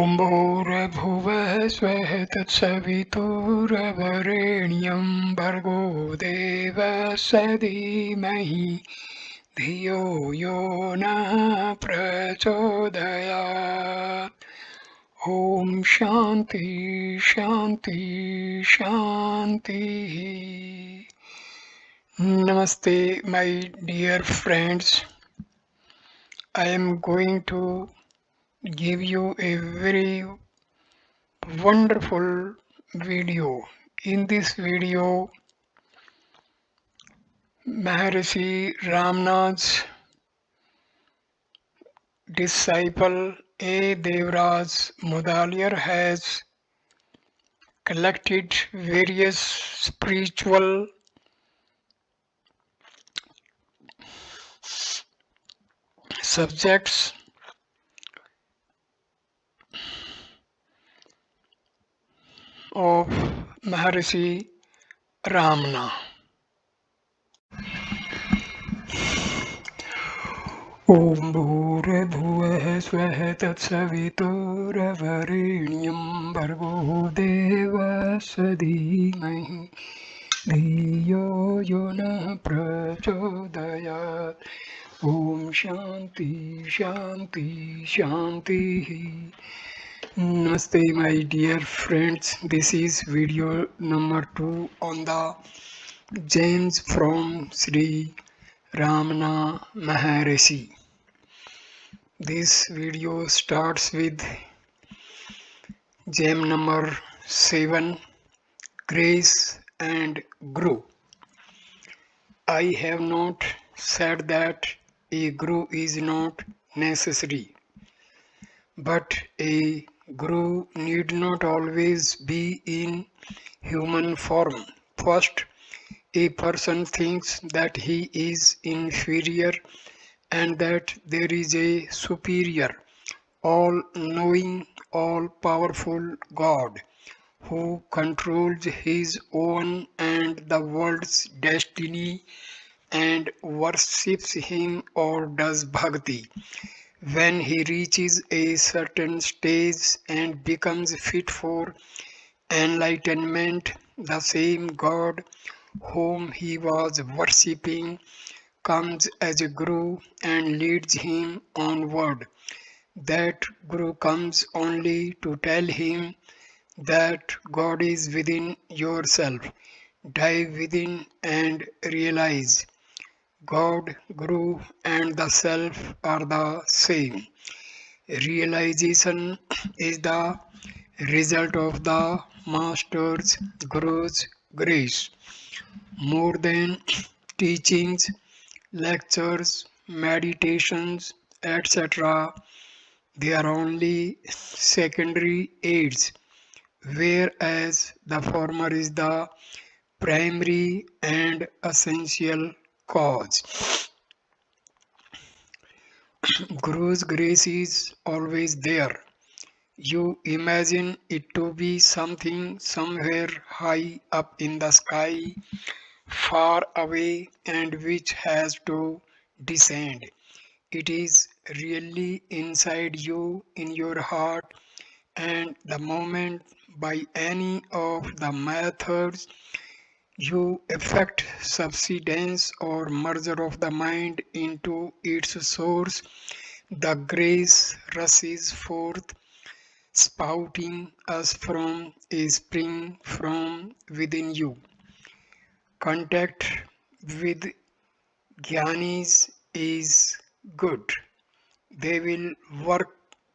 ॐ भूर्भुवः स्वः तत्सवितुर्वरेण्यं भर्गो देवस्य धीमहि धियो यो नः प्रचोदयात्. ॐ शान्ति शान्ति शान्तिः. Namaste, my dear friends. I am going to give you a very wonderful video. In this video, Maharshi Ramana's disciple A. Devraj Mudaliar has collected various spiritual subjects of Maharshi Ramana. ॐ भूर्भुवः स्वः तत्सवितुर्वरेण्यं भर्गो देवस्य धीमहि धियो यो नः प्रचोदयात्. ॐ शान्ति शान्ति शान्तिः. Namaste, my dear friends. This is video number 2 on the gems from Sri Ramana Maharshi. This video starts with gem number 7, Grace and Guru. I have not said that a Guru is not necessary, but a Guru need not always be in human form. First, a person thinks that he is inferior and that there is a superior, all-knowing, all-powerful God who controls his own and the world's destiny and worships him or does bhakti. When he reaches a certain stage and becomes fit for enlightenment, the same God whom he was worshipping comes as a Guru and leads him onward. That Guru comes only to tell him that God is within yourself. Dive within and realize God, Guru and the Self are the same. Realization is the result of the Master's Guru's grace. More than teachings, lectures, meditations, etc., they are only secondary aids, whereas the former is the primary and essential cause. Guru's grace is always there. You imagine it to be something somewhere high up in the sky, far away, and which has to descend. It is really inside you, in your heart, and the moment by any of the methods you effect subsidence or merger of the mind into its source, the grace rushes forth, spouting us from a spring from within you. Contact with Gyanis is good. They will work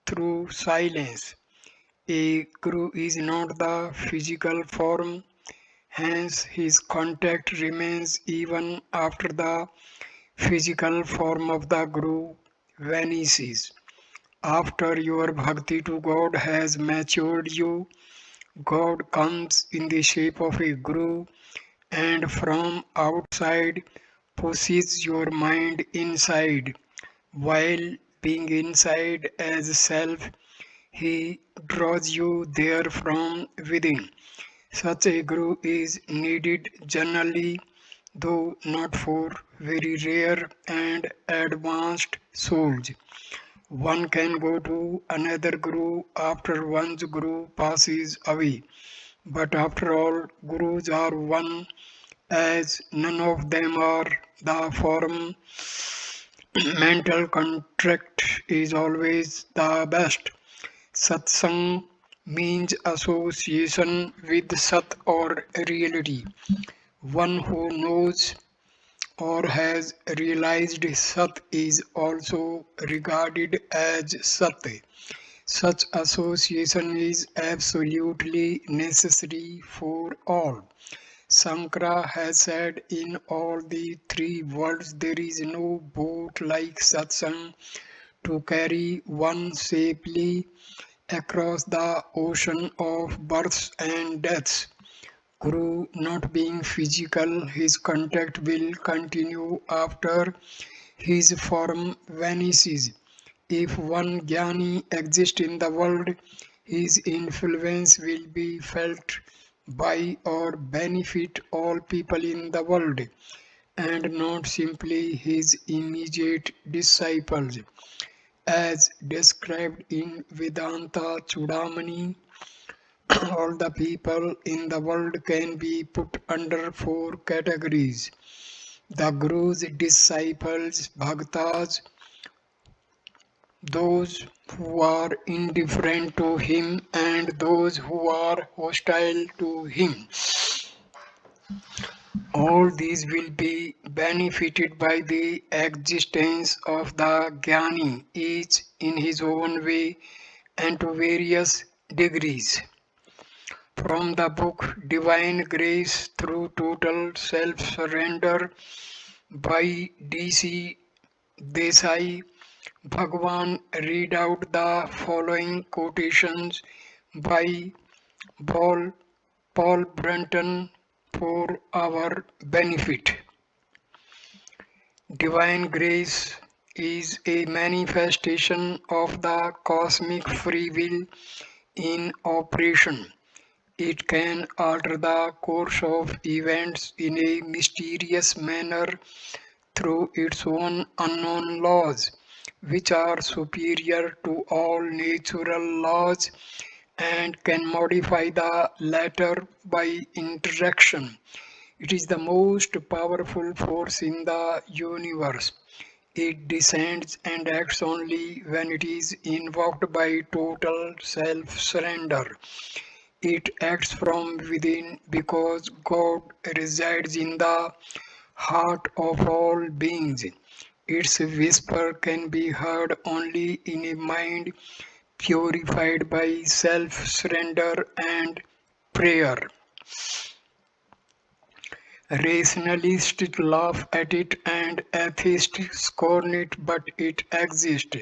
through silence. A Guru is not the physical form, hence his contact remains even after the physical form of the Guru vanishes. After your bhakti to God has matured you, God comes in the shape of a Guru and from outside pushes your mind inside. While being inside as self, he draws you there from within. Such a Guru is needed generally, though not for very rare and advanced souls. One can go to another guru after one's guru passes away. But after all, gurus are one, as none of them are the form. Mental contract is always the best. Satsang means association with Sat or reality. One who knows or has realized Sat is also regarded as Sat. Such association is absolutely necessary for all. Sankara has said in all the three worlds there is no boat like satsang to carry one safely across the ocean of births and deaths. Guru not being physical, his contact will continue after his form vanishes. If one Jnani exists in the world, his influence will be felt by or benefit all people in the world, and not simply his immediate disciples. As described in Vedanta Chudamani, all the people in the world can be put under four categories: the Guru's disciples, Bhaktas, those who are indifferent to him, and those who are hostile to him. All these will be benefited by the existence of the Jnani, each in his own way and to various degrees. From the book Divine Grace Through Total Self-Surrender by D.C. Desai, Bhagwan read out the following quotations by Paul, Paul Brunton for our benefit. Divine grace is a manifestation of the cosmic free will in operation. It can alter the course of events in a mysterious manner through its own unknown laws, which are superior to all natural laws and can modify the latter by interaction. It is the most powerful force in the universe. It descends and acts only when it is invoked by total self surrender. It acts from within because God resides in the heart of all beings. Its whisper can be heard only in a mind purified by self surrender and prayer. Rationalists laugh at it and atheists scorn it, but it exists.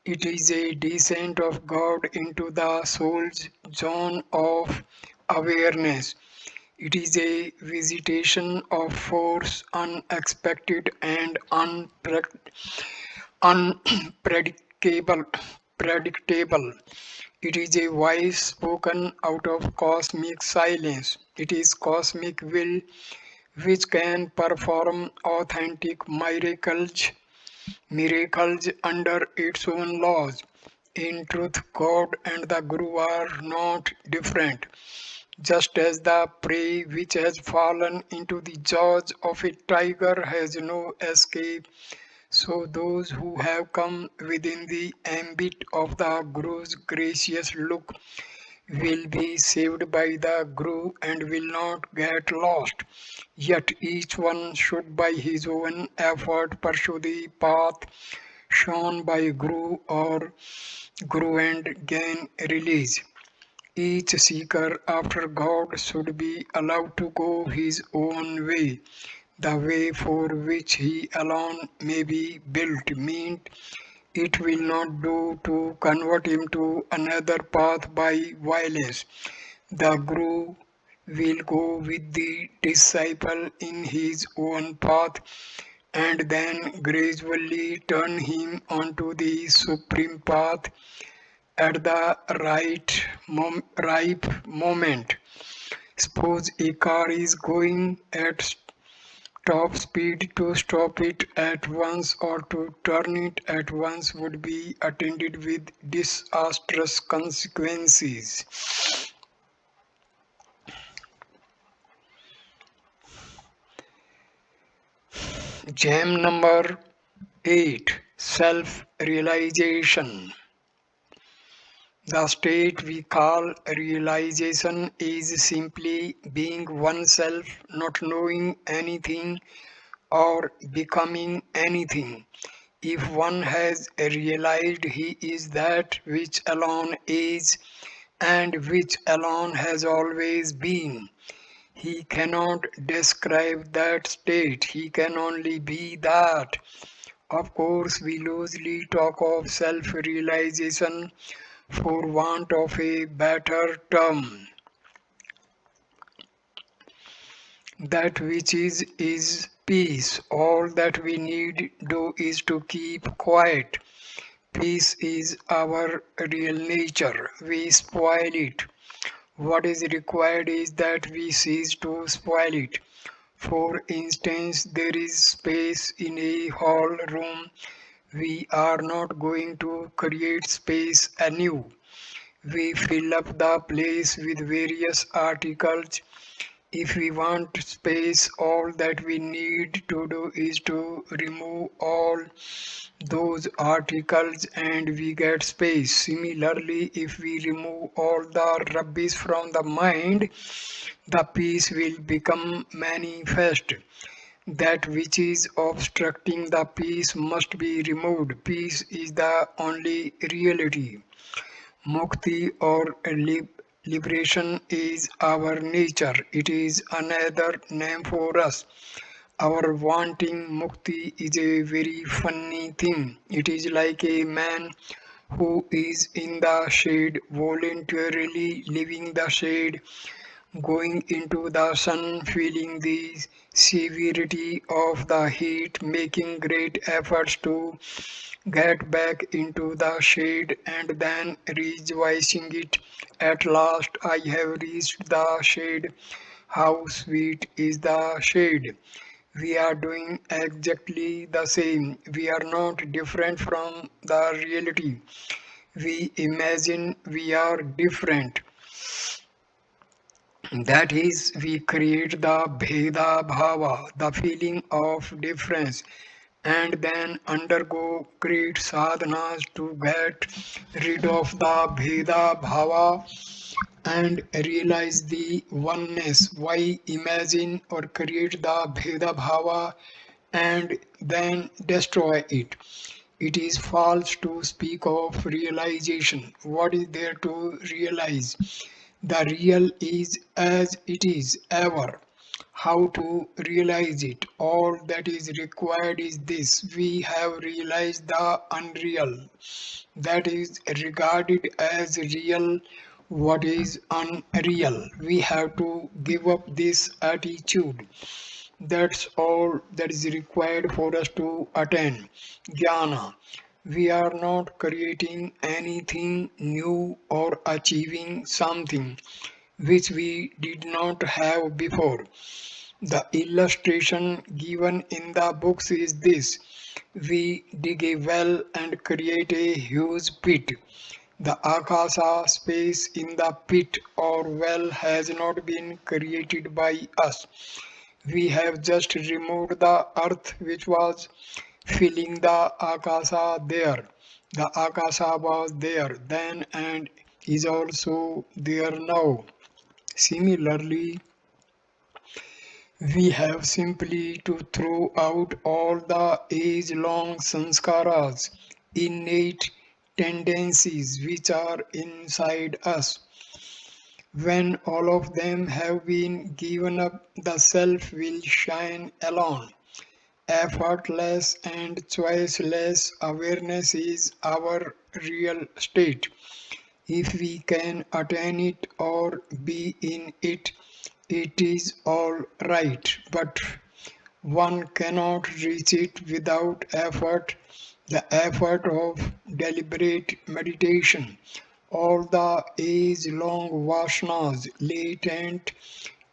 It is a descent of God into the soul's zone of awareness. It is a visitation of force unexpected and unpredictable. Predictable. It is a voice spoken out of cosmic silence. It is cosmic will which can perform authentic miracles under its own laws. In truth, God and the Guru are not different. Just as the prey which has fallen into the jaws of a tiger has no escape, so those who have come within the ambit of the Guru's gracious look will be saved by the Guru and will not get lost. Yet each one should by his own effort pursue the path shown by Guru and gain release. Each seeker after God should be allowed to go his own way, the way for which he alone may be built, means it will not do to convert him to another path by violence. The Guru will go with the disciple in his own path and then gradually turn him onto the supreme path at the ripe moment. Suppose a car is going at Top speed to stop it at once or to turn it at once would be attended with disastrous consequences. Gem number 8, self realization. The state we call realization is simply being oneself, not knowing anything or becoming anything. If one has realized he is that which alone is and which alone has always been, he cannot describe that state, he can only be that. Of course, we loosely talk of self realization for want of a better term. That which is peace. All that we need do is to keep quiet. Peace is our real nature. We spoil it. What is required is that we cease to spoil it. For instance, there is space in a hall room. We are not going to create space anew. We fill up the place with various articles. If we want space, all that we need to do is to remove all those articles and we get space. Similarly, if we remove all the rubbish from the mind, the peace will become manifest. That which is obstructing the peace must be removed. Peace is the only reality. Mukti or liberation is our nature. It is another name for us. Our wanting mukti is a very funny thing. It is like a man who is in the shade, voluntarily leaving the shade, going into the sun, feeling the severity of the heat, making great efforts to get back into the shade, and then rejoicing it. At last I have reached the shade. How sweet is the shade! We are doing exactly the same. We are not different from the reality. We imagine we are different. That is, we create the Bheda Bhava, the feeling of difference, and then undergo great sadhanas to get rid of the Bheda Bhava and realize the oneness. Why imagine or create the Bheda Bhava and then destroy it? It is false to speak of realization. What is there to realize? The real is as it is ever. How to realize it? All that is required is this: we have realized the unreal. That is regarded as real what is unreal. We have to give up this attitude. That's all that is required for us to attain jnana. We are not creating anything new or achieving something which we did not have before. The illustration given in the books is this: we dig a well and create a huge pit. The akasa, space in the pit or well, has not been created by us. We have just removed the earth which was filling the akasa there. The akasa was there then and is also there now. Similarly, we have simply to throw out all the age-long sanskaras, innate tendencies which are inside us. When all of them have been given up, the self will shine alone. Effortless and choiceless awareness is our real state. If we can attain it or be in it, it is all right. But one cannot reach it without effort, the effort of deliberate meditation. All the age long vasanas, latent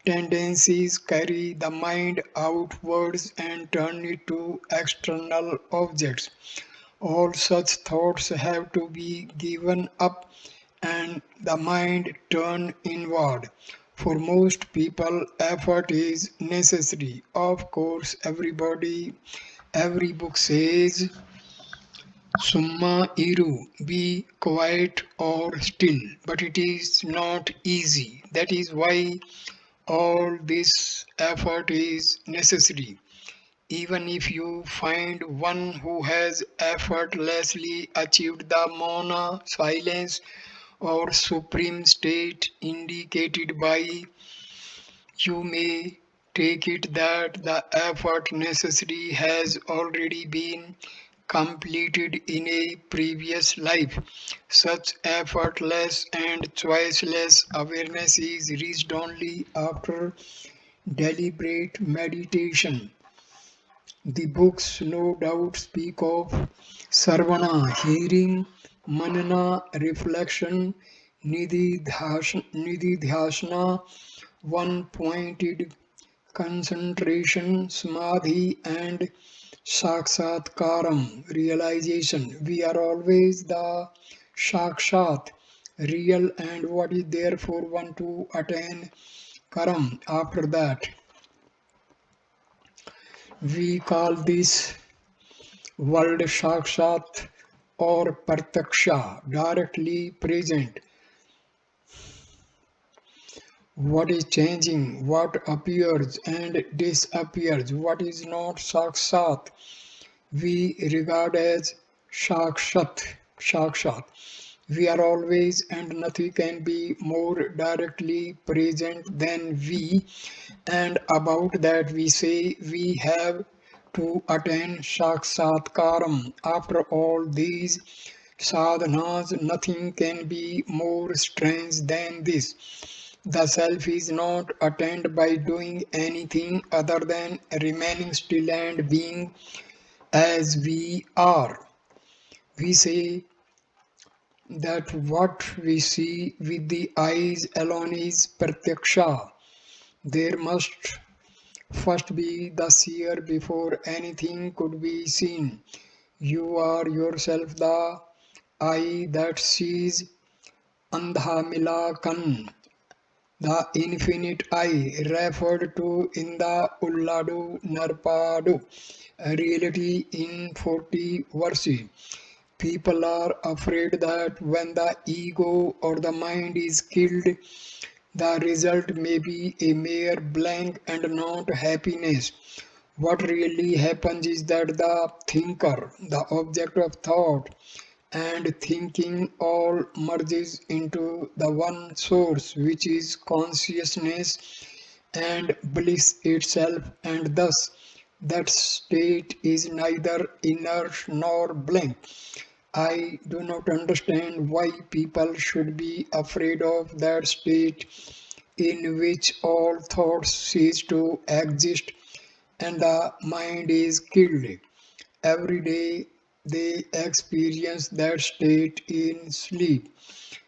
tendencies carry the mind outwards and turn it to external objects. All such thoughts have to be given up and the mind turn inward. For most people, effort is necessary. Of course, every book says, Summa iru, be quiet or still, but it is not easy. That is why all this effort is necessary. Even if you find one who has effortlessly achieved the mona silence or supreme state indicated by, you may take it that the effort necessary has already been completed in a previous life. Such effortless and choiceless awareness is reached only after deliberate meditation. The books no doubt speak of sarvana, hearing, manana, reflection, nididhyasana, one pointed concentration, samadhi, and saksatkaram, realization. We are always the sakshat, real, and what is therefore one to attain karam after that. We call this world sakshat or pratyaksha, directly present. What is changing, what appears and disappears, what is not sakshat, we regard as sakshat. We are always and nothing can be more directly present than we, and about that we say we have to attain saksatkaram. After all these sadhanas, nothing can be more strange than this. The self is not attained by doing anything other than remaining still and being as we are. We say that what we see with the eyes alone is pratyaksha. There must first be the seer before anything could be seen. You are yourself the eye that sees, andha milakan, the infinite eye referred to in the Ulladu Narpadu reality in 40 verses. People are afraid that when the ego or the mind is killed, the result may be a mere blank and not happiness. What really happens is that the thinker, the object of thought, and thinking all merges into the one source which is consciousness and bliss itself, and thus that state is neither inert nor blank. I do not understand why people should be afraid of that state in which all thoughts cease to exist and the mind is killed. Every day they experience that state in sleep.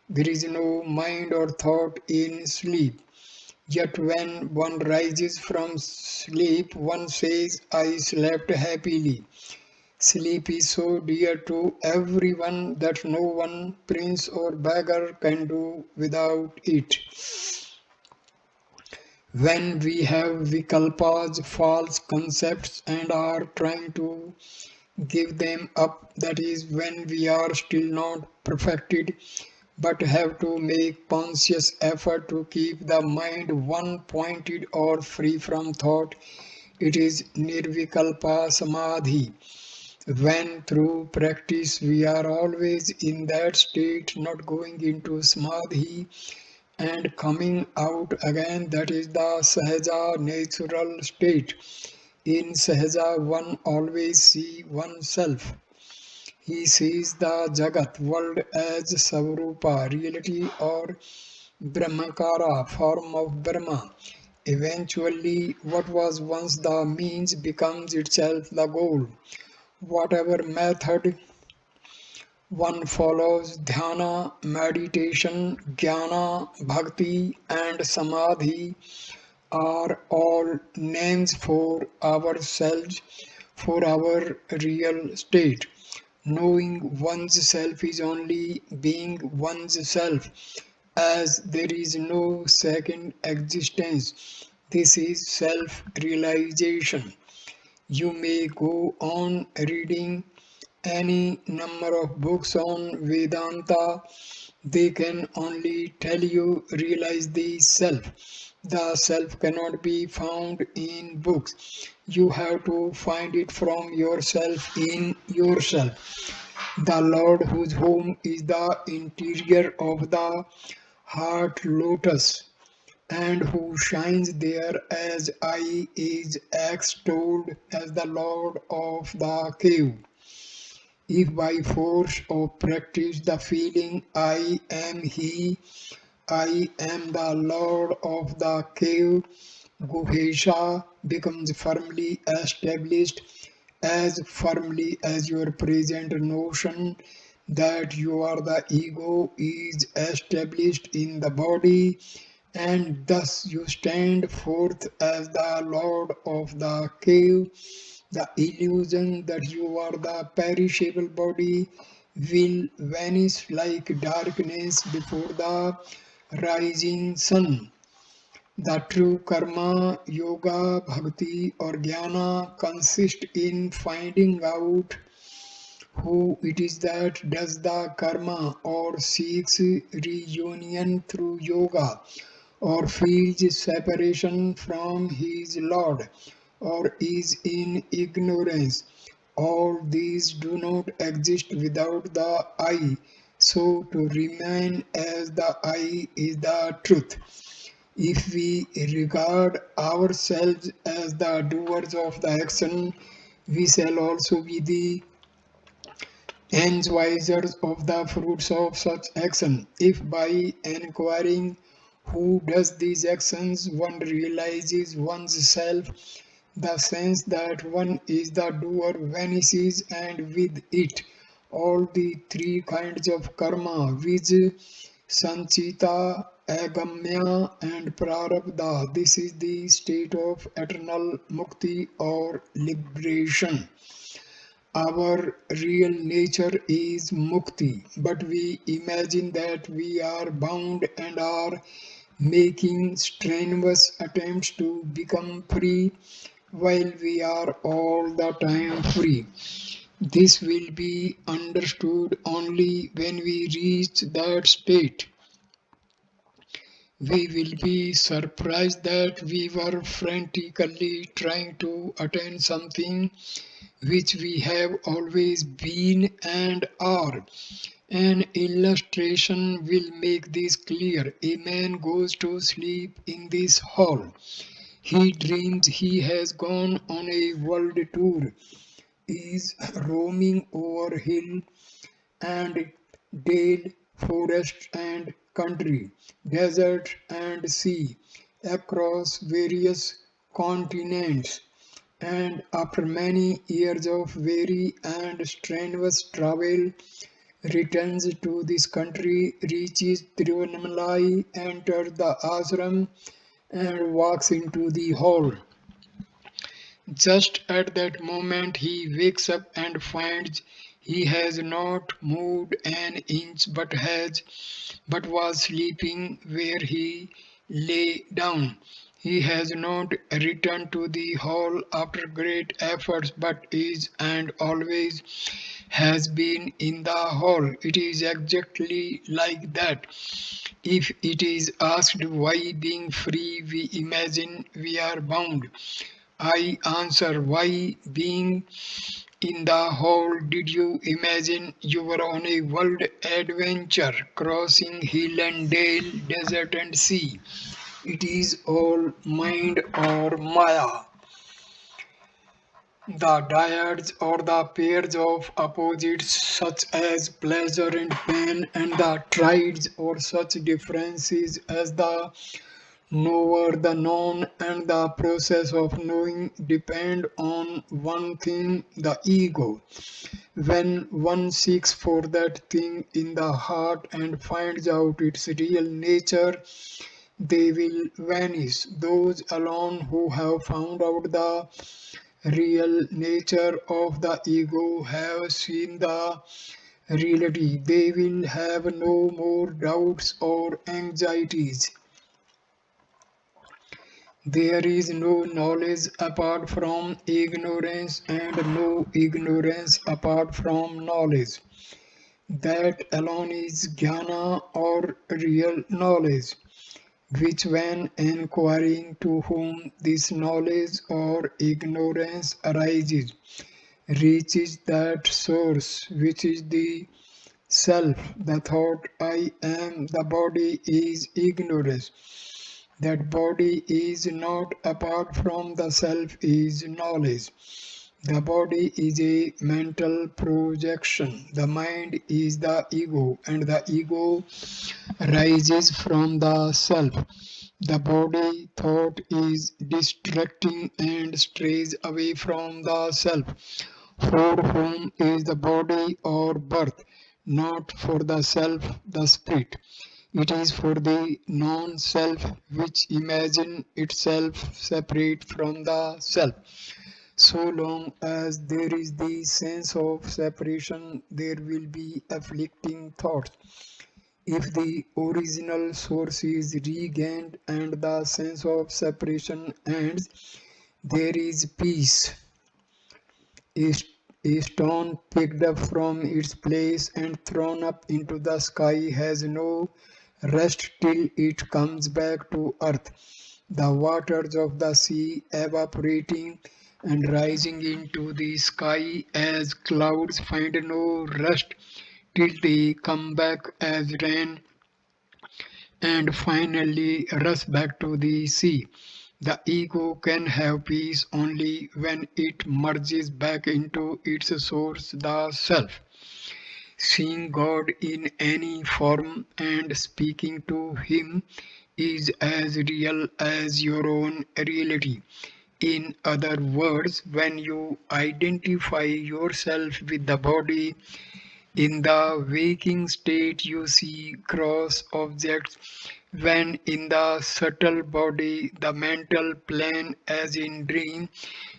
There is no mind or thought in sleep. Yet when one rises from sleep, one says, I slept happily. Sleep is so dear to everyone that no one, prince or beggar, can do without it. When we have vikalpas, false concepts, and are trying to give them up, that is when we are still not perfected, but have to make conscious effort to keep the mind one pointed or free from thought. It is nirvikalpa samadhi. When through practice we are always in that state, not going into samadhi and coming out again, that is the sahaja natural state. In sahaja one always see oneself. He sees the Jagat world as Savrupa, reality or Brahmakara, form of Brahma. Eventually, what was once the means becomes itself the goal. Whatever method one follows, dhyana, meditation, jnana, bhakti, and samadhi, are all names for ourselves, for our real state. Knowing one's self is only being one's self, as there is no second existence. This is self realization. You may go on reading any number of books on Vedanta, they can only tell you realize the self. The self cannot be found in books. You have to find it from yourself in yourself. The Lord whose home is the interior of the heart lotus and who shines there as I is extolled as the Lord of the cave. If by force of practice the feeling I am He, I am the Lord of the cave, Guhesha becomes firmly established, as firmly as your present notion that you are the ego is established in the body, and thus you stand forth as the Lord of the cave. The illusion that you are the perishable body will vanish like darkness before the rising sun. The true karma, yoga, bhakti, or jnana consist in finding out who it is that does the karma or seeks reunion through yoga or feels separation from his Lord or is in ignorance. All these do not exist without the I. So to remain as the I is the truth. If we regard ourselves as the doers of the action, we shall also be the enjoyers of the fruits of such action. If by enquiring who does these actions one realizes one's self, the sense that one is the doer vanishes, and with it all the three kinds of karma, which sanchita, agamya, and prarabdha. This is the state of eternal mukti or liberation. Our real nature is mukti, but we imagine that we are bound and are making strenuous attempts to become free while we are all the time free. This will be understood only when we reach that state. We will be surprised that we were frantically trying to attain something which we have always been and are. An illustration will make this clear. A man goes to sleep in this hall. He dreams he has gone on a world tour, is roaming over hill and dale, forest and country, desert and sea, across various continents, and after many years of weary and strenuous travel, returns to this country, reaches Tiruvannamalai, enters the ashram, and walks into the hall. Just at that moment he wakes up and finds he has not moved an inch but was sleeping where he lay down. He has not returned to the hall after great efforts but is and always has been in the hall. It is exactly like that. If it is asked why being free we imagine we are bound, I answer, why being in the hall did you imagine you were on a world adventure, crossing hill and dale, desert and sea? It is all mind or maya. The dyads or the pairs of opposites such as pleasure and pain, and the triads or such differences as the knower, the known, and the process of knowing depend on one thing, the ego. When one seeks for that thing in the heart and finds out its real nature, they will vanish. Those alone who have found out the real nature of the ego have seen the reality. They will have no more doubts or anxieties. There is no knowledge apart from ignorance and no ignorance apart from knowledge. That alone is jnana or real knowledge, which when inquiring to whom this knowledge or ignorance arises, reaches that source which is the self. The thought I am the body is ignorance. That body is not apart from the self is knowledge. The body is a mental projection. The mind is the ego, and the ego rises from the self. The body thought is distracting and strays away from the self. For whom is the body or birth? Not for the self, the spirit. It is for the non-self which imagine itself separate from the self. So long as there is the sense of separation, there will be afflicting thoughts. If the original source is regained and the sense of separation ends, there is peace. A, a stone picked up from its place and thrown up into the sky has no rest till it comes back to earth. The waters of the sea evaporating and rising into the sky as clouds find no rest till they come back as rain and finally rush back to the sea. The ego can have peace only when it merges back into its source, the self. Seeing God in any form and speaking to Him is as real as your own reality. In other words, when you identify yourself with the body, in the waking state you see gross objects, when in the subtle body, the mental plane as in dream,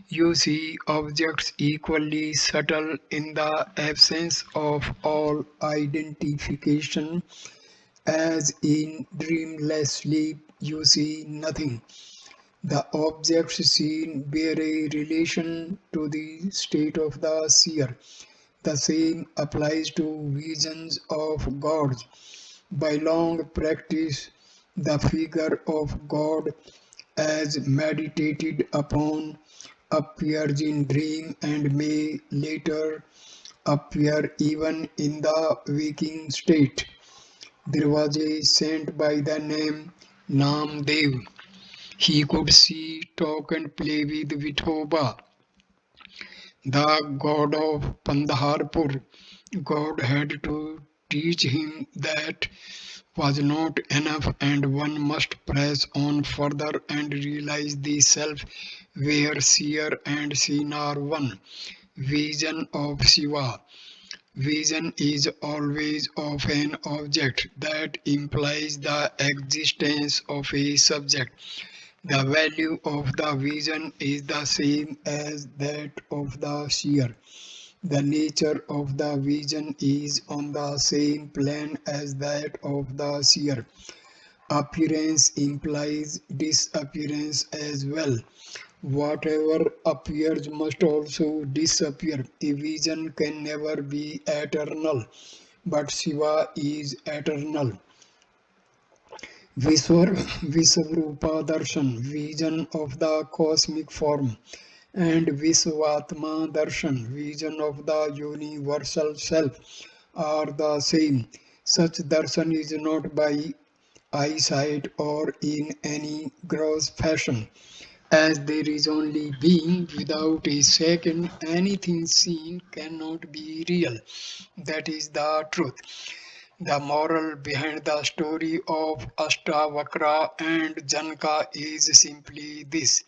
you see objects equally subtle in the absence of all identification, as in dreamless sleep you see nothing. The objects seen bear a relation to the state of the seer. The same applies to visions of gods. By long practice, the figure of God as meditated upon appears in dream and may later appear even in the waking state. There was a saint by the name Namdev. He could see, talk and play with Vithoba, the god of Pandharpur. God had to teach him that was not enough and one must press on further and realize the self where seer and seen are one. Vision of Shiva. Vision is always of an object that implies the existence of a subject. The value of the vision is the same as that of the seer. The nature of the vision is on the same plane as that of the seer. Appearance implies disappearance as well. Whatever appears must also disappear. A vision can never be eternal, but Shiva is eternal. Visvarupa Darshan, vision of the cosmic form, and Visvatma Darshan, vision of the universal self, are the same. Such darshan is not by eyesight or in any gross fashion. As there is only being, without a second, anything seen cannot be real. That is the truth. The moral behind the story of Ashtavakra and Janaka is simply this: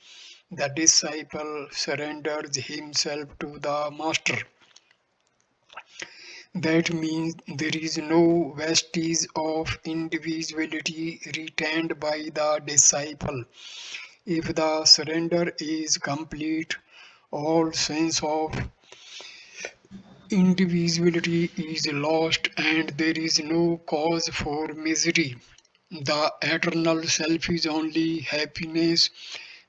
the disciple surrenders himself to the master. That means there is no vestige of individuality retained by the disciple. If the surrender is complete, all sense of individuality is lost and there is no cause for misery. The eternal self is only happiness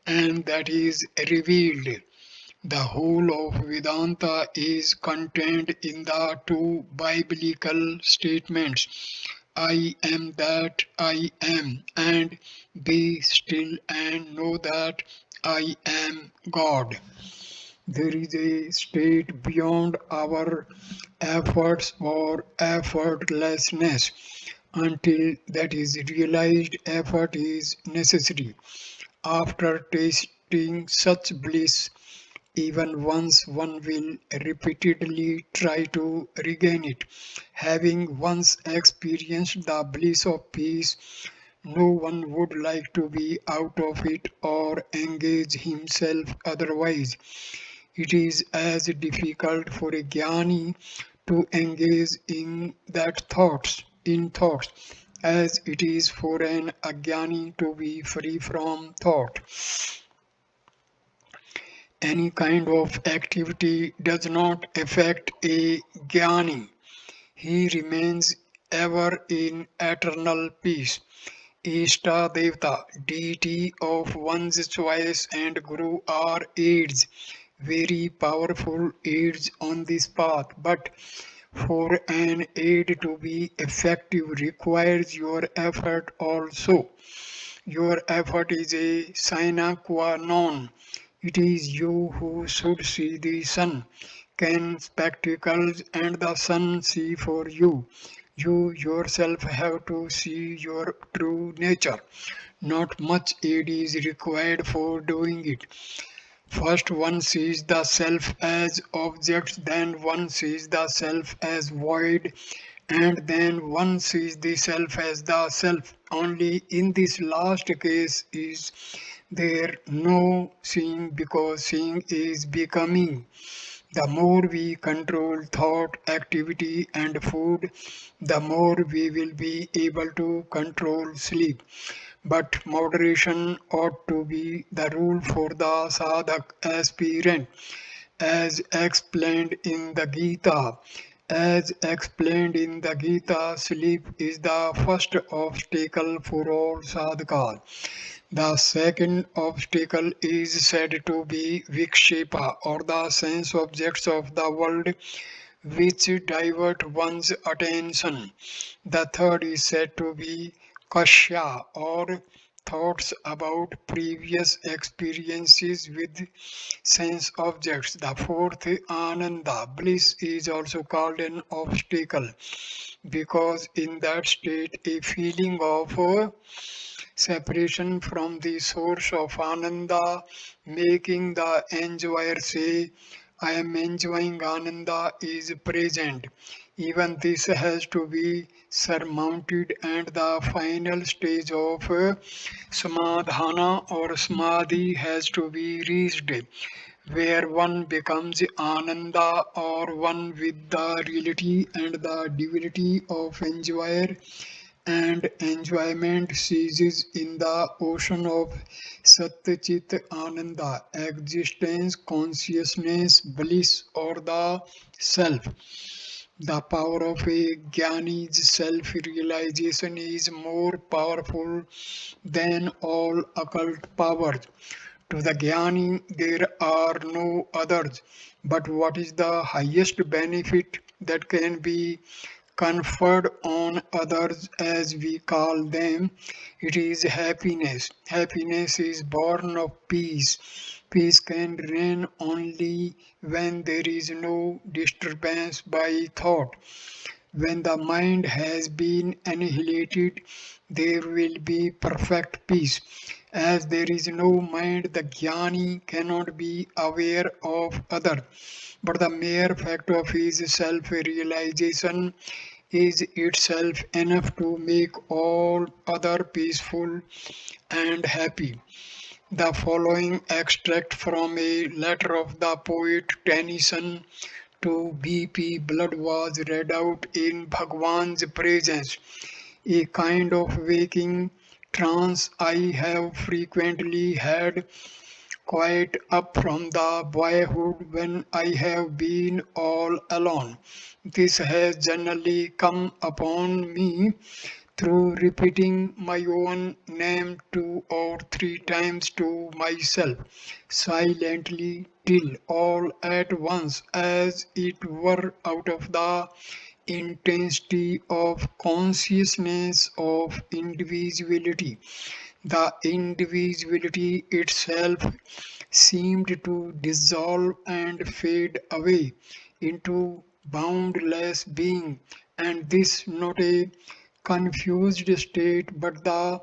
and that is revealed. The whole of Vedanta is contained in the two biblical statements I am that I am, and be still and know that I am God. There is a state beyond our efforts or effortlessness. Until that is realized, effort is necessary. After tasting such bliss, even once one will repeatedly try to regain it. Having once experienced the bliss of peace, no one would like to be out of it or engage himself otherwise. It is as difficult for a jnani to engage in thoughts, as it is for an ajnani to be free from thought. Any kind of activity does not affect a jnani. He remains ever in eternal peace. Ishta Devta, deity of one's choice, and Guru are aids, very powerful aids on this path. But for an aid to be effective requires your effort also. Your effort is a sine qua non. It is you who should see the sun. Can spectacles and the sun see for you? You yourself have to see your true nature. Not much aid is required for doing it. First one sees the self as object, then one sees the self as void, and then one sees the self as the self. Only in this last case is there no seeing, because seeing is becoming. The more we control thought, activity, and food, the more we will be able to control sleep. But moderation ought to be the rule for the sadhak aspirant, as explained in the Gita. As explained in the Gita, sleep is the first obstacle for all sadhakas. The second obstacle is said to be vikshepa, or the sense objects of the world which divert one's attention. The third is said to be kashya, or thoughts about previous experiences with sense objects. The fourth, ananda, bliss, is also called an obstacle because in that state a feeling of separation from the source of Ananda, making the enjoyer say, I am enjoying Ananda, is present. Even this has to be surmounted, and the final stage of Samadhana or Samadhi has to be reached, where one becomes Ananda, or one with the reality and the divinity of enjoyer, and enjoyment ceases in the ocean of Satchit Ananda, existence, consciousness, bliss, or the self. The power of a Jnani's self realization is more powerful than all occult powers. To the Jnani, there are no others. But what is the highest benefit that can be conferred on others, as we call them? It is happiness. Happiness is born of peace. Peace can reign only when there is no disturbance by thought. When the mind has been annihilated, there will be perfect peace. As there is no mind, the jnani cannot be aware of other. But the mere fact of his self realization is itself enough to make all other peaceful and happy. The following extract from a letter of the poet Tennyson to BP, blood was read out in Bhagwan's presence, a kind of waking trance I have frequently had quite up from the boyhood when I have been all alone. This has generally come upon me through repeating my own name 2 or 3 times to myself, silently till all at once, as it were out of the intensity of consciousness of individuality. The individuality itself seemed to dissolve and fade away into boundless being, and this not a confused state, but the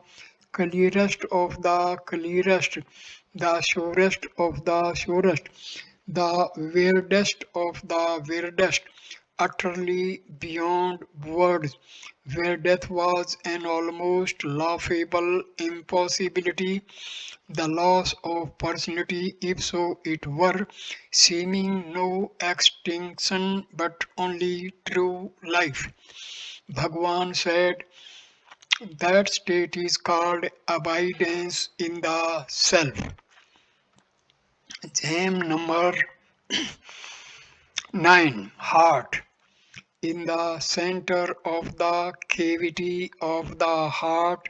clearest of the clearest, the surest of the surest, the weirdest of the weirdest, utterly beyond words, where death was an almost laughable impossibility, the loss of personality, if so it were, seeming no extinction but only true life. Bhagwan said that state is called abidance in the self. Gem number 9, heart. In the center of the cavity of the heart,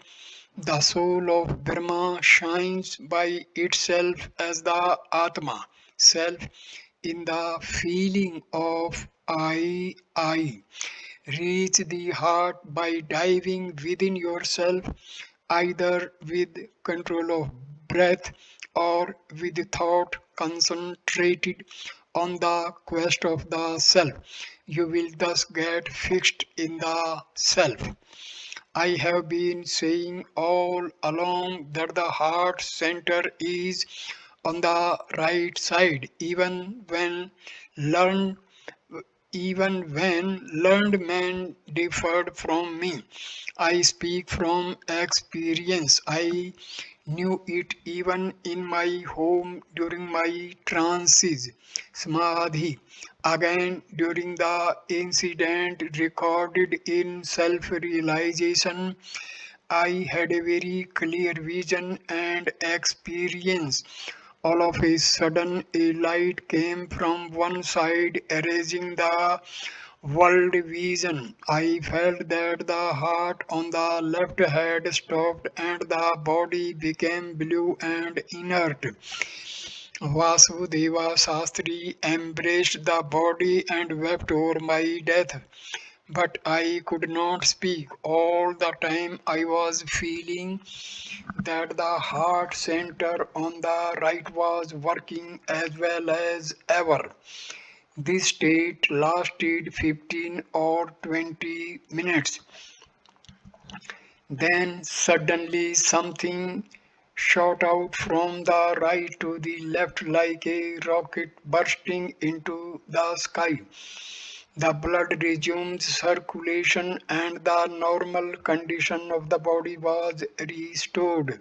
the soul of Brahma shines by itself as the Atma, self, in the feeling of I. Reach the heart by diving within yourself, either with control of breath or with thought concentrated on the quest of the self. You will thus get fixed in the self. I have been saying all along that the heart center is on the right side, learned even when learned men differed from me. I speak from experience. I knew it even in my home during my trances, samadhi. Again, during the incident recorded in self realization, I had a very clear vision and experience. All of a sudden, a light came from one side, erasing the world vision. I felt that the heart on the left had stopped and the body became blue and inert. Vasudeva Shastri embraced the body and wept over my death. But I could not speak. All the time I was feeling that the heart center on the right was working as well as ever. This state lasted 15 or 20 minutes. Then suddenly something shot out from the right to the left like a rocket bursting into the sky. The blood resumed circulation and the normal condition of the body was restored.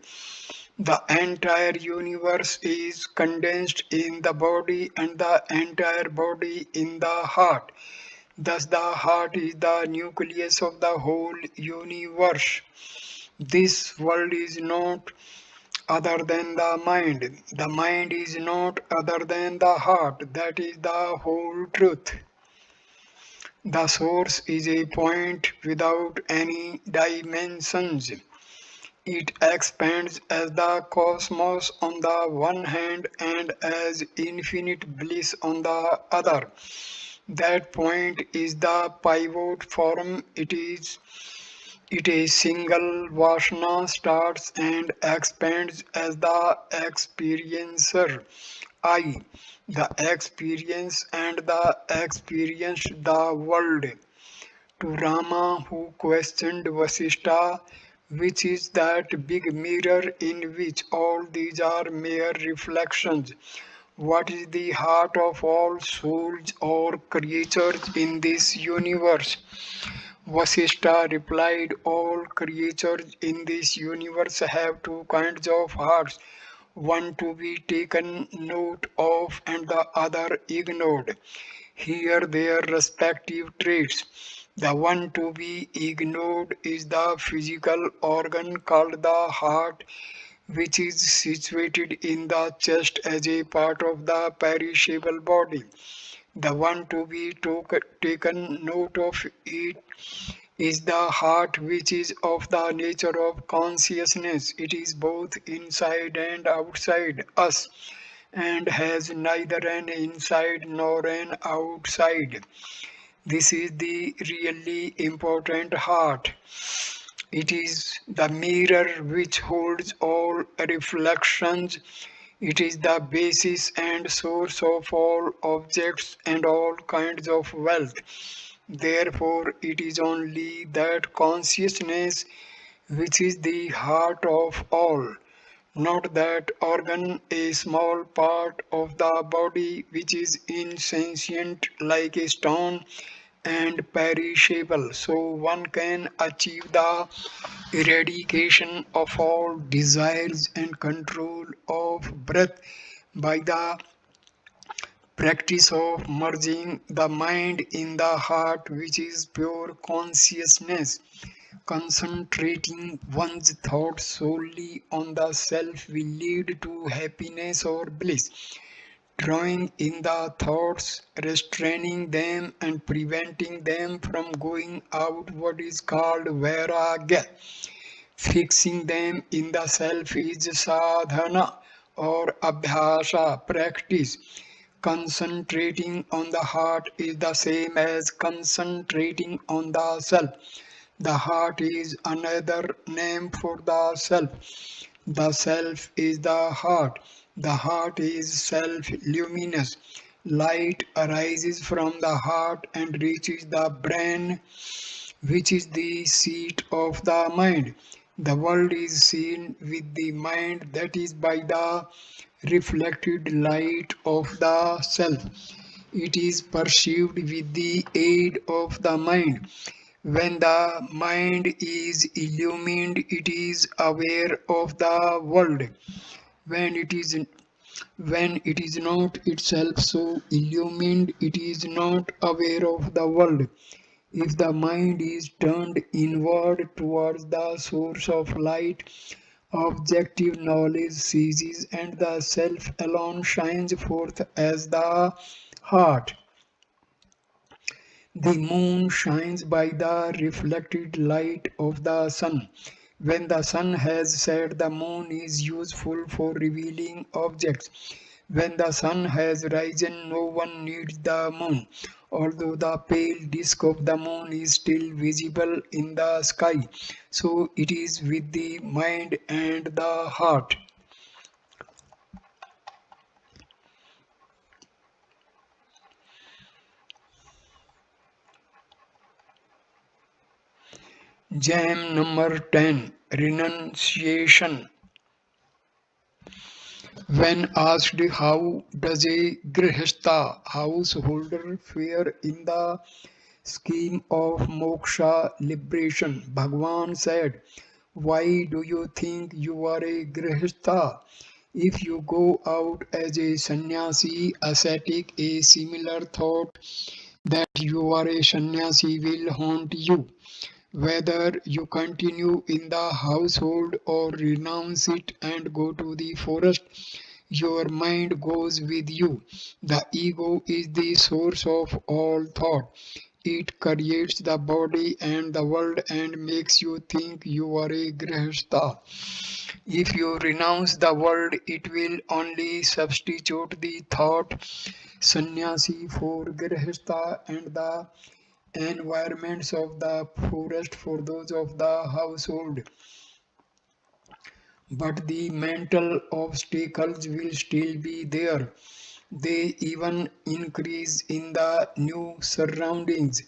The entire universe is condensed in the body and the entire body in the heart. Thus, the heart is the nucleus of the whole universe. This world is not other than the mind. The mind is not other than the heart. That is the whole truth. The source is a point without any dimensions. It expands as the cosmos on the one hand and as infinite bliss on the other. That point is the pivot form. It is single Vashna starts and expands as the experiencer. I, the experience and the experienced the world. To Rama, who questioned Vasishtha, which is that big mirror in which all these are mere reflections. What is the heart of all souls or creatures in this universe? Vasishtha replied, all creatures in this universe have two kinds of hearts. one to be taken note of and the other ignored. Here their respective traits. The one to be ignored is the physical organ called the heart, which is situated in the chest as a part of the perishable body. The one to be taken note of it is the heart, which is of the nature of consciousness. It is both inside and outside us and has neither an inside nor an outside. This is the really important heart. It is the mirror which holds all reflections. It is the basis and source of all objects and all kinds of wealth. Therefore, it is only that consciousness which is the heart of all, not that organ, a small part of the body which is insentient like a stone and perishable. So one can achieve the eradication of all desires and control of breath by the practice of merging the mind in the heart, which is pure consciousness. Concentrating one's thoughts solely on the self will lead to happiness or bliss. Drawing in the thoughts, restraining them, and preventing them from going outward is called vairagya. Fixing them in the self is sadhana or abhyasa, practice. Concentrating on the heart is the same as concentrating on the self. The heart is another name for the self. The self is the heart. The heart is self-luminous. Light arises from the heart and reaches the brain, which is the seat of the mind. The world is seen with the mind, that is by the reflected light of the self. It is perceived with the aid of the mind. When the mind is illumined, it is aware of the world. When it is when it is not itself so illumined, it is not aware of the world. If the mind is turned inward towards the source of light, objective knowledge ceases and the self alone shines forth as the heart. The moon shines by the reflected light of the sun. When the sun has set, the moon is useful for revealing objects. When the sun has risen, no one needs the moon, although the pale disk of the moon is still visible in the sky. So it is with the mind and the heart. Jam number 10, Renunciation. When asked how does a grihastha householder fare in the scheme of moksha liberation, Bhagwan said, why do you think you are a grihastha? If you go out as a sannyasi, ascetic, a similar thought that you are a sannyasi will haunt you. Whether you continue in the household or renounce it and go to the forest, your mind goes with you. The ego is the source of all thought. It creates the body and the world and makes you think you are a grihastha. If you renounce the world, it will only substitute the thought sannyasi for grihastha and the environments of the forest for those of the household. But the mental obstacles will still be there. They even increase in the new surroundings.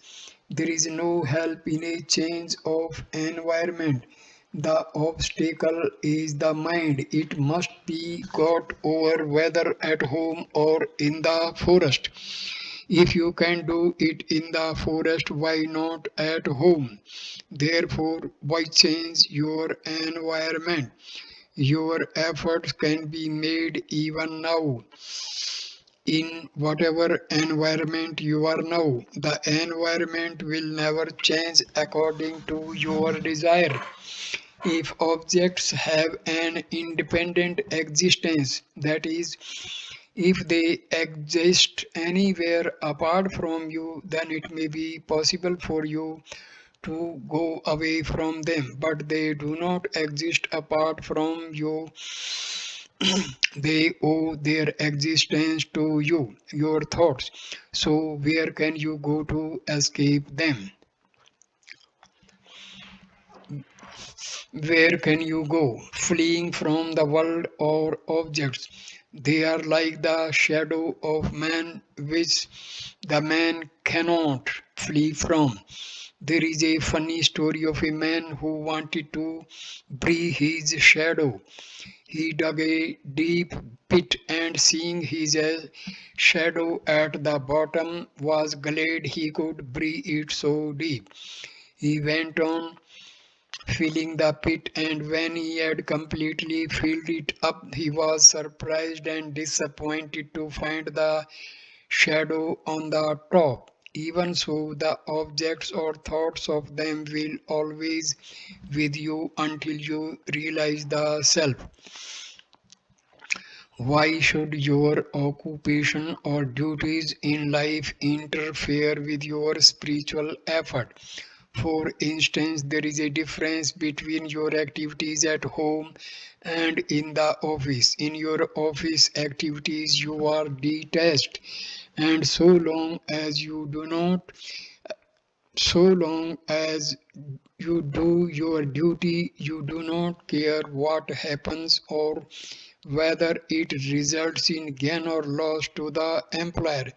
There is no help in a change of environment. The obstacle is the mind. It must be got over whether at home or in the forest. If you can do it in the forest, why not at home? Therefore, why change your environment? Your efforts can be made even now in whatever environment you are now. The environment will never change according to your desire. If objects have an independent existence, that is, if they exist anywhere apart from you, then it may be possible for you to go away from them, but they do not exist apart from you. They owe their existence to you, your thoughts. So, where can you go to escape them? Where can you go? Fleeing from the world or objects. They are like the shadow of man, which the man cannot flee from. There is a funny story of a man who wanted to bury his shadow. He dug a deep pit and seeing his shadow at the bottom was glad he could bury it so deep. He went on filling the pit, and when he had completely filled it up, he was surprised and disappointed to find the shadow on the top. Even so, the objects or thoughts of them will always with you until you realize the self. Why should your occupation or duties in life interfere with your spiritual effort? For instance, there is a difference between your activities at home and in the office. In your office activities, you are detached, and so long as you do your duty, you do not care what happens or whether it results in gain or loss to the employer.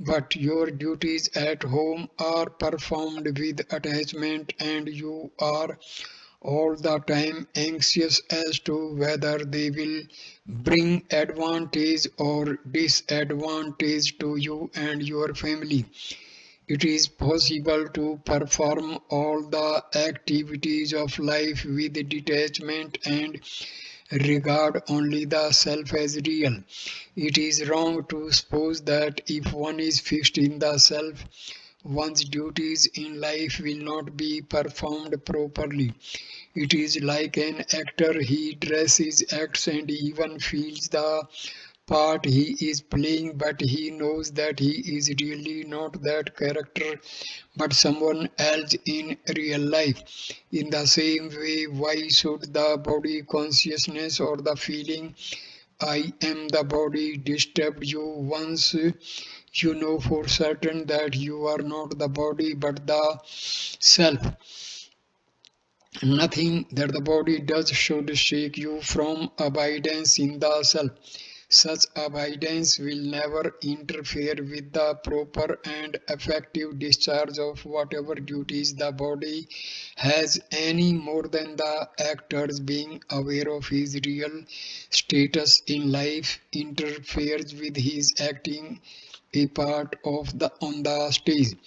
But your duties at home are performed with attachment, and you are all the time anxious as to whether they will bring advantage or disadvantage to you and your family. It is possible to perform all the activities of life with detachment and regard only the self as real. It is wrong to suppose that if one is fixed in the self, one's duties in life will not be performed properly. It is like an actor, he dresses, acts, and even feels the part he is playing, but he knows that he is really not that character but someone else in real life. In the same way, why should the body consciousness or the feeling I am the body disturb you once you know for certain that you are not the body but the self? Nothing that the body does should shake you from abidance in the self. Such abidance will never interfere with the proper and effective discharge of whatever duties the body has, any more than the actor's being aware of his real status in life interferes with his acting a part of the on the stage.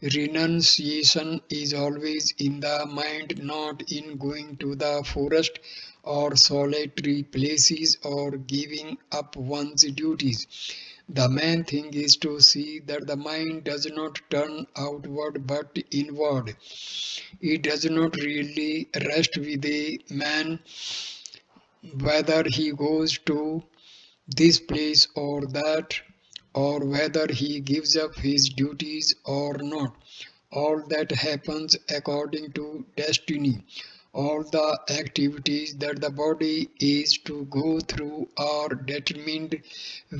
Renunciation is always in the mind, not in going to the forest or solitary places or giving up one's duties. The main thing is to see that the mind does not turn outward but inward. It does not really rest with a man whether he goes to this place or that, or whether he gives up his duties or not. All that happens according to destiny. All the activities that the body is to go through are determined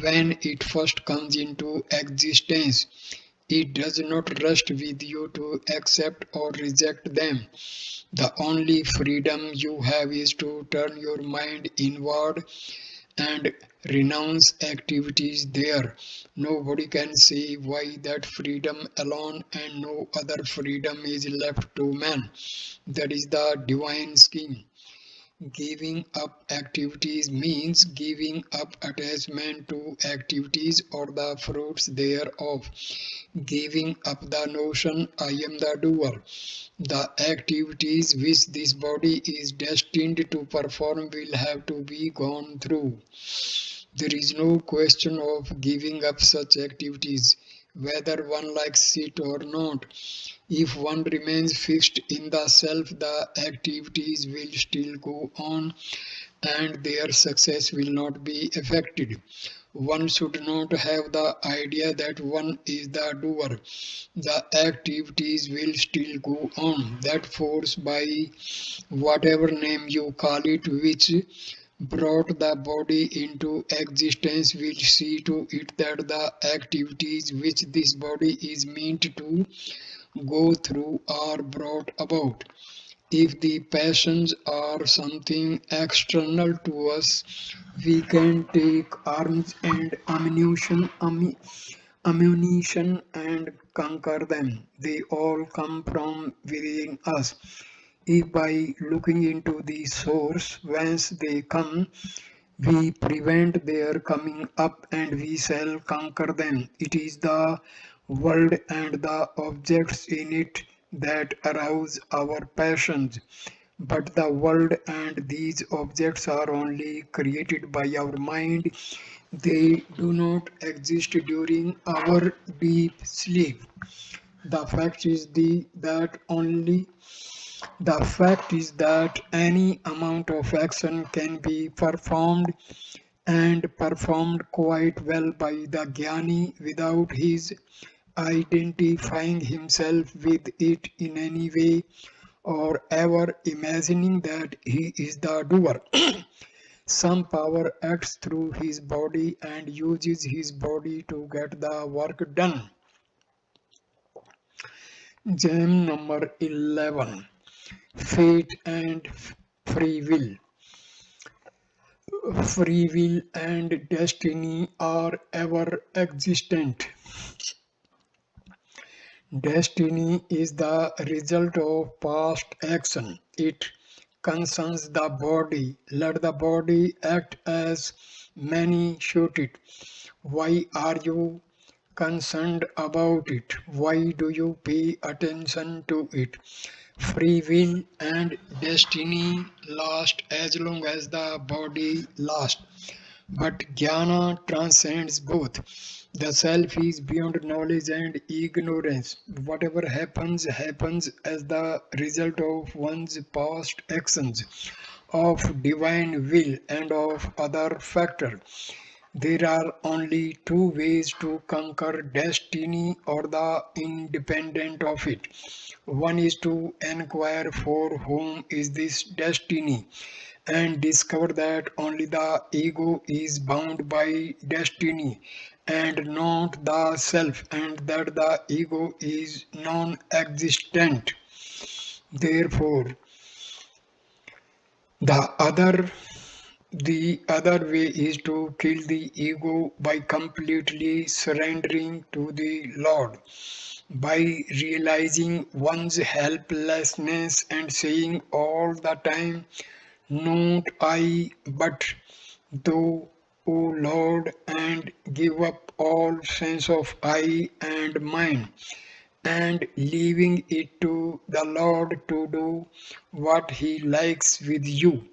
when it first comes into existence. It does not rest with you to accept or reject them. The only freedom you have is to turn your mind inward and renounce activities there. Nobody can say why that freedom alone and no other freedom is left to man. That is the divine scheme. Giving up activities means giving up attachment to activities or the fruits thereof. Giving up the notion I am the doer. The activities which this body is destined to perform will have to be gone through. There is no question of giving up such activities, whether one likes it or not. If one remains fixed in the self, the activities will still go on and their success will not be affected. One should not have the idea that one is the doer. The activities will still go on. That force, by whatever name you call it, which brought the body into existence, will see to it that the activities which this body is meant to go through are brought about. If the passions are something external to us, we can take arms and ammunition and conquer them. They all come from within us. If by looking into the source whence they come, we prevent their coming up and we shall conquer them. It is the world and the objects in it that arouse our passions. But the world and these objects are only created by our mind. They do not exist during our deep sleep. The fact is that any amount of action can be performed and performed quite well by the Jnani without his identifying himself with it in any way or ever imagining that he is the doer. Some power acts through his body and uses his body to get the work done. Gem number 11. Fate and free will. Free will and destiny are ever existent. Destiny is the result of past action. It concerns the body. Let the body act as many should it. Why are you concerned about it? Why do you pay attention to it? Free will and destiny last as long as the body lasts. But jnana transcends both. The self is beyond knowledge and ignorance. Whatever happens, happens as the result of one's past actions, of divine will, and of other factors. There are only two ways to conquer destiny or the independent of it. One is to inquire for whom is this destiny and discover that only the ego is bound by destiny and not the self, and that the ego is non existent. Therefore, the other the other way is to kill the ego by completely surrendering to the Lord, by realizing one's helplessness and saying all the time, not I, but thou, O Lord, and give up all sense of I and mine, and leaving it to the Lord to do what He likes with you.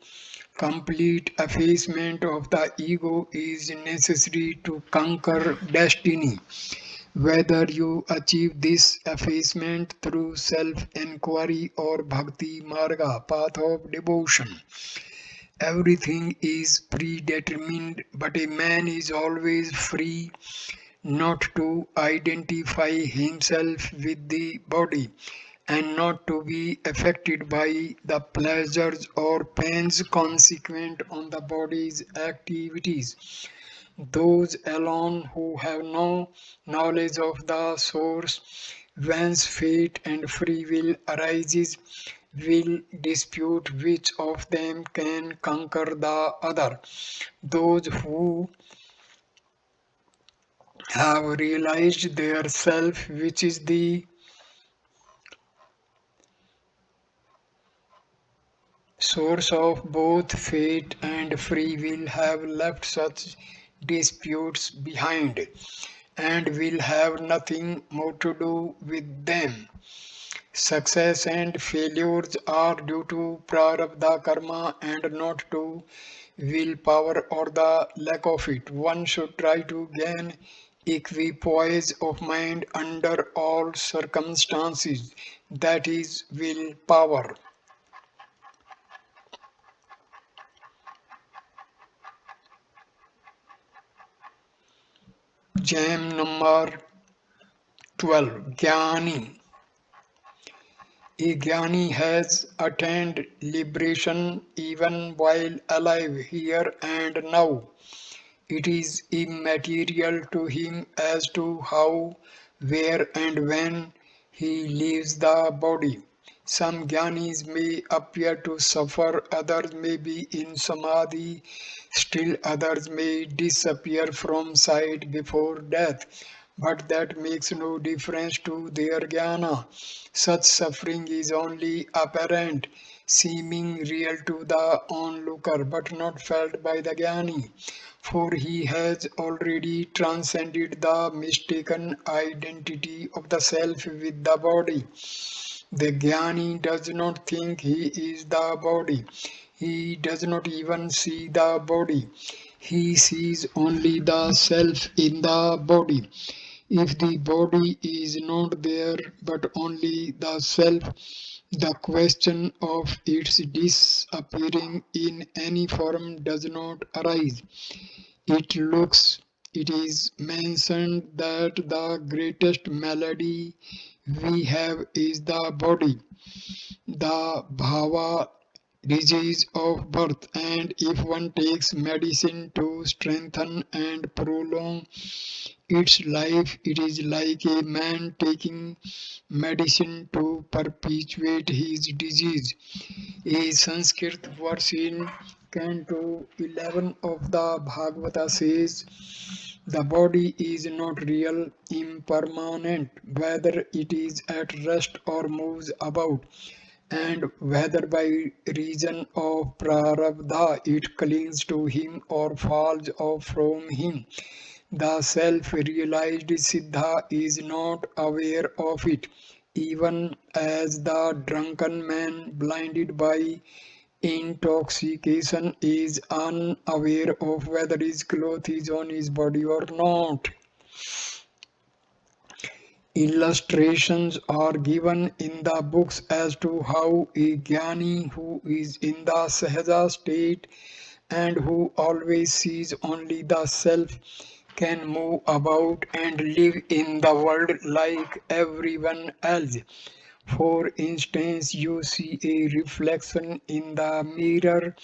Complete effacement of the ego is necessary to conquer destiny. Whether you achieve this effacement through self-enquiry or bhakti marga, path of devotion, everything is predetermined, but a man is always free not to identify himself with the body and not to be affected by the pleasures or pains consequent on the body's activities. Those alone who have no knowledge of the source whence fate and free will arises will dispute which of them can conquer the other. Those who have realized their self, which is the source of both fate and free will, have left such disputes behind and will have nothing more to do with them. Success and failures are due to prarabdha karma and not to willpower or the lack of it. One should try to gain equipoise of mind under all circumstances, that is willpower. Gem number 12. Jnani. A jnani has attained liberation even while alive here and now. It is immaterial to him as to how, where, and when he leaves the body. Some jnanis may appear to suffer, others may be in samadhi, still others may disappear from sight before death. But that makes no difference to their jnana. Such suffering is only apparent, seeming real to the onlooker, but not felt by the jnani, for he has already transcended the mistaken identity of the self with the body. The jnani does not think he is the body. He does not even see the body. He sees only the self in the body. If the body is not there but only the self, the question of its disappearing in any form does not arise. It is mentioned that the greatest malady we have is the body, the bhava disease of birth, and if one takes medicine to strengthen and prolong its life, it is like a man taking medicine to perpetuate his disease. A Sanskrit verse in Canto 11 of the Bhagavata says, the body is not real, impermanent, whether it is at rest or moves about, and whether by reason of prarabdha it clings to him or falls off from him. The self-realized Siddha is not aware of it, even as the drunken man blinded by intoxication is unaware of whether his cloth is on his body or not. Illustrations are given in the books as to how a jnani who is in the sahaja state and who always sees only the self can move about and live in the world like everyone else. For instance, you see a reflection in the mirror.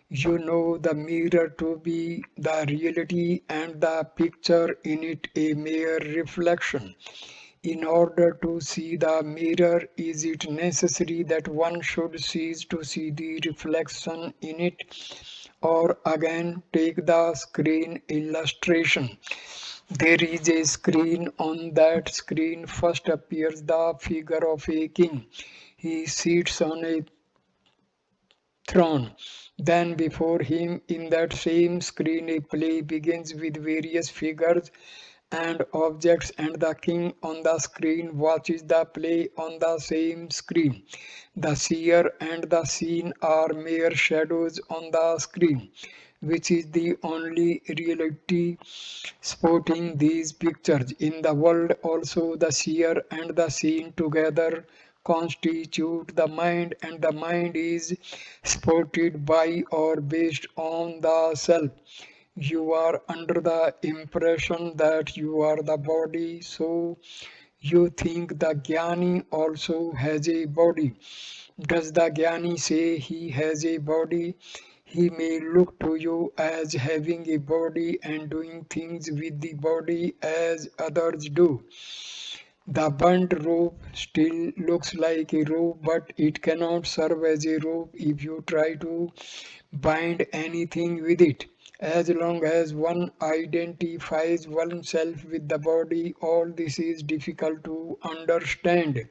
You know the mirror to be the reality and the picture in it a mere reflection. In order to see the mirror, is it necessary that one should cease to see the reflection in it? Or again, take the screen illustration. There is a screen. On that screen first appears the figure of a king. He sits on a throne. Then before him in that same screen a play begins with various figures and objects, and the king on the screen watches the play on the same screen. The seer and the seen are mere shadows on the screen, which is the only reality sporting these pictures. In the world also the seer and the seen together constitute the mind, and the mind is supported by or based on the self. You are under the impression that you are the body, so you think the jnani also has a body. Does the jnani say he has a body? He may look to you as having a body and doing things with the body as others do. The burnt rope still looks like a rope, but it cannot serve as a rope if you try to bind anything with it. As long as one identifies oneself with the body, all this is difficult to understand.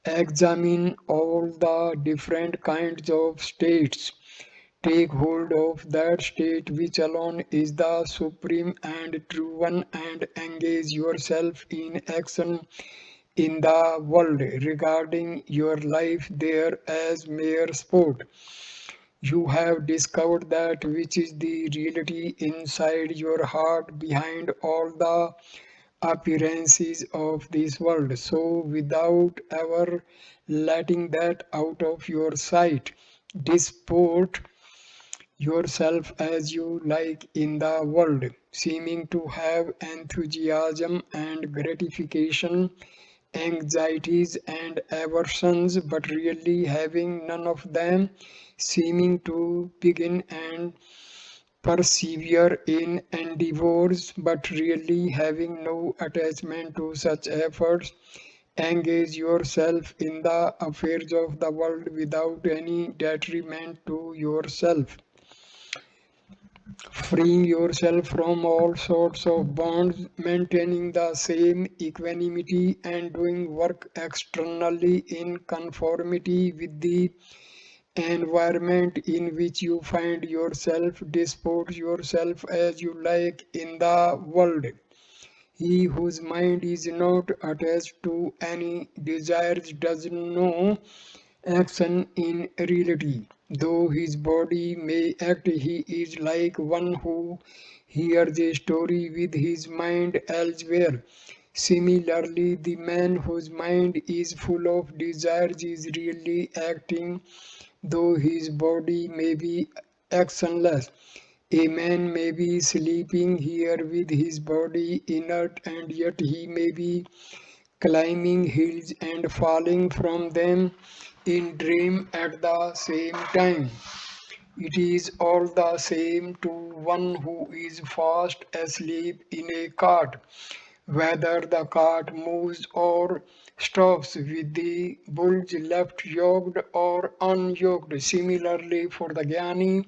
Examine all the different kinds of states. Take hold of that state which alone is the supreme and true one and engage yourself in action in the world regarding your life there as mere sport. You have discovered that which is the reality inside your heart behind all the appearances of this world. So, without ever letting that out of your sight, disport yourself as you like in the world, seeming to have enthusiasm and gratification, anxieties and aversions, but really having none of them, seeming to begin and persevere in endeavors, but really having no attachment to such efforts. Engage yourself in the affairs of the world without any detriment to yourself, freeing yourself from all sorts of bonds, maintaining the same equanimity and doing work externally in conformity with the environment in which you find yourself. Dispose yourself as you like in the world. He whose mind is not attached to any desires does no action in reality. Though his body may act, he is like one who hears a story with his mind elsewhere. Similarly, the man whose mind is full of desires is really acting, though his body may be actionless. A man may be sleeping here with his body inert, and yet he may be climbing hills and falling from them in dream at the same time. It is all the same to one who is fast asleep in a cart, whether the cart moves or stops with the bulge left yoked or unyoked. Similarly, for the Jnani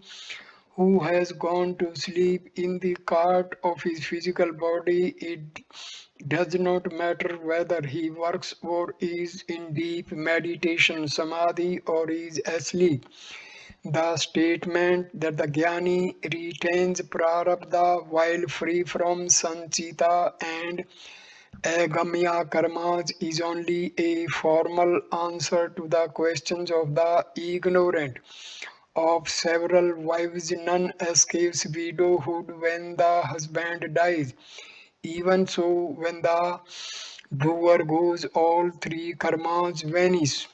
who has gone to sleep in the cart of his physical body, it does not matter whether he works or is in deep meditation, samadhi, or is asleep. The statement that the Jnani retains prarabdha while free from sanchita and agamya karmas is only a formal answer to the questions of the ignorant. Of several wives, none escapes widowhood when the husband dies. Even so, when the doer goes, all three karmas vanish.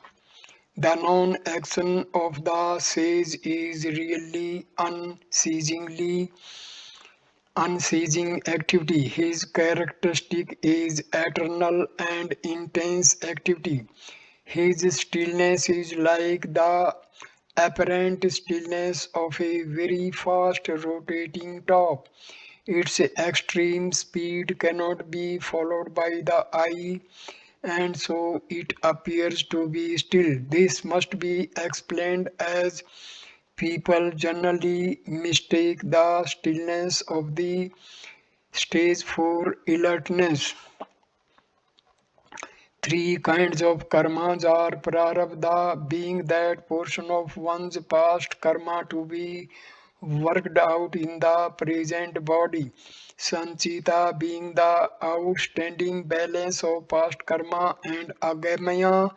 The non-action of the sage is really unceasing activity. His characteristic is eternal and intense activity. His stillness is like the apparent stillness of a very fast rotating top. Its extreme speed cannot be followed by the eye, and so it appears to be still. This must be explained as people generally mistake the stillness of the stage for alertness. Three kinds of karmas are prarabdha, being that portion of one's past karma to be worked out in the present body. Sanchita being the outstanding balance of past karma, and agamaya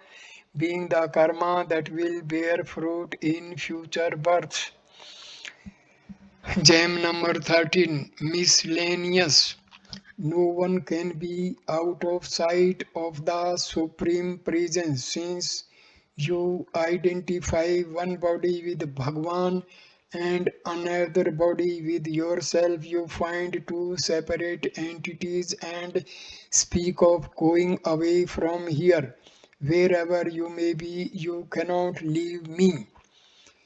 being the karma that will bear fruit in future births. Gem number 13, miscellaneous. No one can be out of sight of the Supreme Presence, since you identify one body with Bhagwan and another body with yourself. You find two separate entities and speak of going away from here. Wherever you may be, you cannot leave me.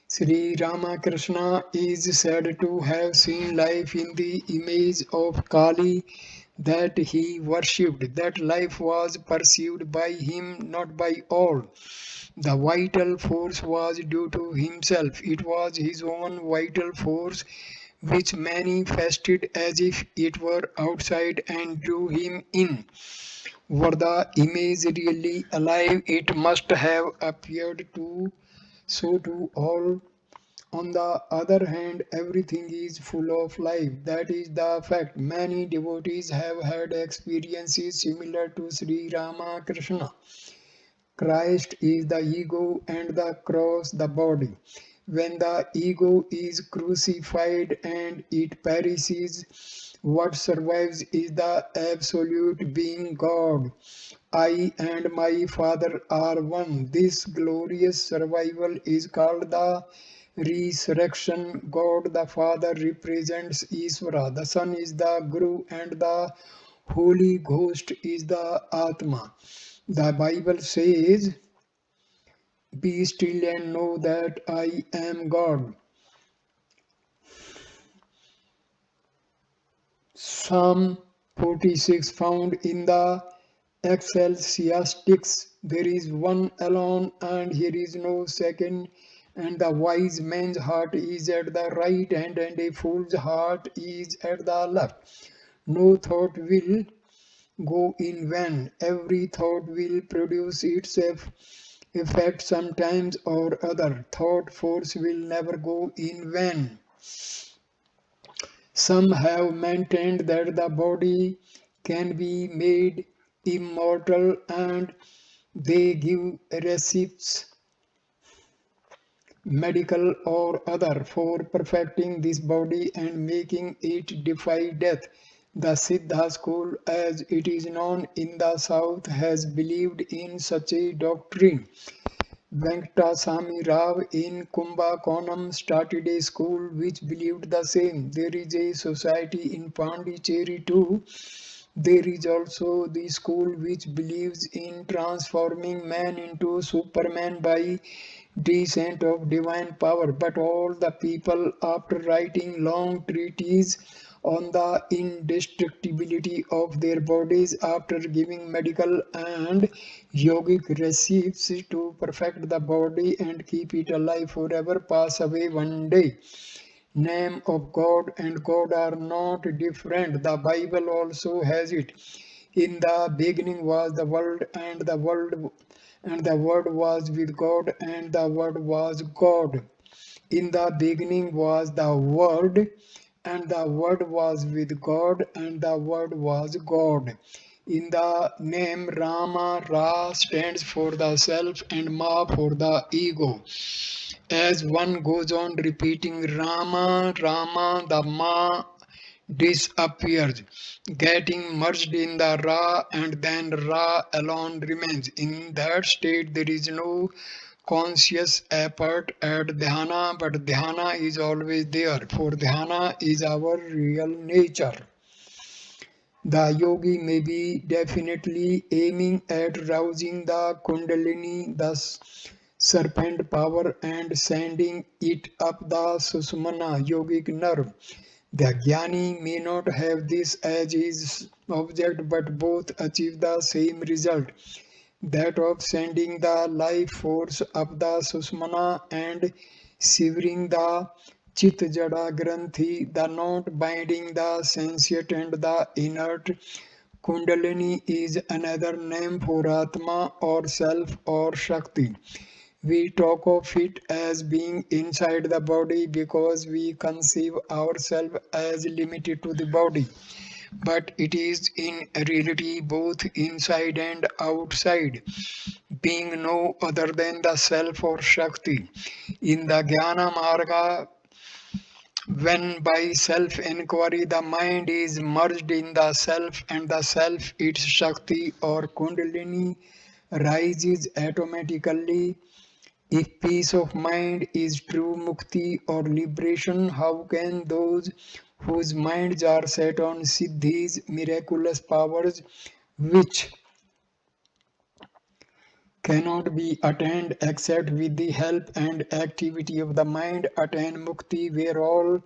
Sri Ramakrishna is said to have seen life in the image of Kali that he worshipped. That life was perceived by him, not by all. The vital force was due to himself. It was his own vital force which manifested as if it were outside and drew him in. Were the image really alive, it must have appeared to so to all. On the other hand, everything is full of life. That is the fact. Many devotees have had experiences similar to Sri Ramakrishna. Christ is the ego and the cross the body. When the ego is crucified and it perishes, what survives is the absolute being God. I and my Father are one. This glorious survival is called the resurrection. God the Father represents Isvara. The Son is the Guru and the Holy Ghost is the Atma. The Bible says, be still and know that I am God. Psalm 46 found in the Ecclesiastics. There is one alone and here is no second. And the wise man's heart is at the right hand and a fool's heart is at the left. No thought will go in vain. Every thought will produce its effect sometimes or other. Thought force will never go in vain. Some have maintained that the body can be made immortal and they give receipts, medical or other, for perfecting this body and making it defy death. The Siddha school, as it is known in the south, has believed in such a doctrine. Venktasamy Rao in Kumbakonam started a school which believed the same. There is a society in Pondicherry too. There is also the school which believes in transforming man into Superman by descent of divine power. But all the people, after writing long treatises on the indestructibility of their bodies, after giving medical and yogic recipes to perfect the body and keep it alive forever, pass away one day. Name of God and God are not different. The Bible also has it. In the beginning was the world and the word was with God and the word was God. In the beginning was the word and the word was with God and the word was God. In the name Rama, Ra stands for the self and Ma for the ego. As one goes on repeating Rama, Rama, the Ma disappears, getting merged in the Ra, and then Ra alone remains. In that state, there is no conscious effort at dhyana, but dhyana is always there, for dhyana is our real nature. The yogi may be definitely aiming at rousing the kundalini, the serpent power, and sending it up the susumna yogic nerve. The jnani may not have this as his object, but both achieve the same result, that of sending the life force up the susumna and severing the chit jada granthi, the knot binding the sentient and the inert. Kundalini is another name for Atma or Self or Shakti. We talk of it as being inside the body because we conceive ourselves as limited to the body. But it is in reality both inside and outside, being no other than the Self or Shakti. In the Jnana Marga, when by self-inquiry the mind is merged in the self and the self its Shakti or Kundalini rises automatically. If peace of mind is true mukti or liberation, how can those whose minds are set on siddhis, miraculous powers, which cannot be attained except with the help and activity of the mind, attain mukti, where all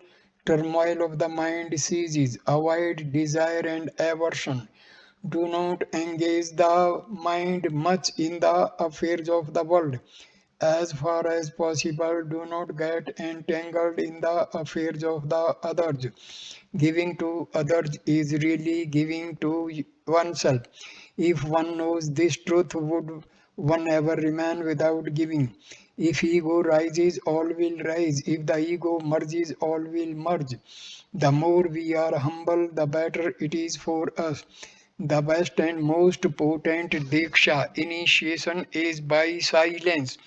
turmoil of the mind ceases? Avoid desire and aversion. Do not engage the mind much in the affairs of the world. As far as possible, do not get entangled in the affairs of the others. Giving to others is really giving to oneself. If one knows this truth, would one ever remain without giving? If ego rises, all will rise. If the ego merges, all will merge. The more we are humble, the better it is for us. The best and most potent Diksha initiation is by silence,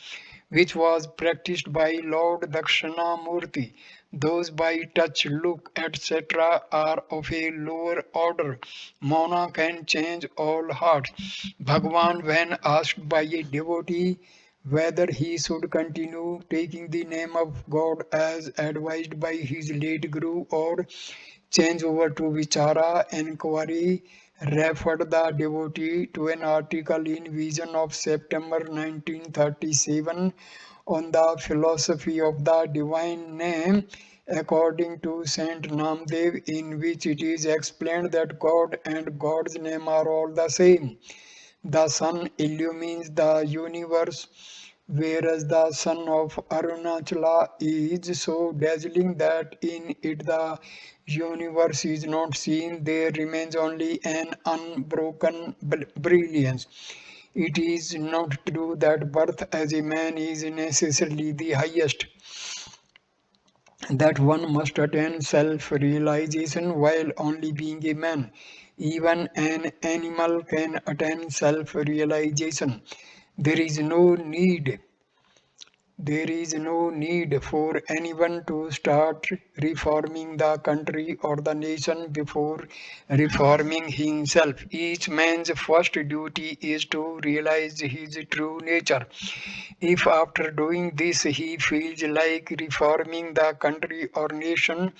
which was practiced by Lord Dakshinamurti. Those by touch, look, etc. are of a lower order. Mona can change all hearts. Bhagwan, when asked by a devotee whether he should continue taking the name of God as advised by his late Guru or change over to Vichara inquiry, referred the devotee to an article in Vision of September 1937 on the philosophy of the divine name according to Saint Namdev, in which it is explained that God and God's name are all the same. The sun illumines the universe, whereas the sun of Arunachala is so dazzling that in it the universe is not seen, there remains only an unbroken brilliance. It is not true that birth as a man is necessarily the highest, that one must attain self realization while only being a man. Even an animal can attain self realization. There is no need there is no need for anyone to start reforming the country or the nation before reforming himself. Each man's first duty is to realize his true nature. If after doing this he feels like reforming the country or nation,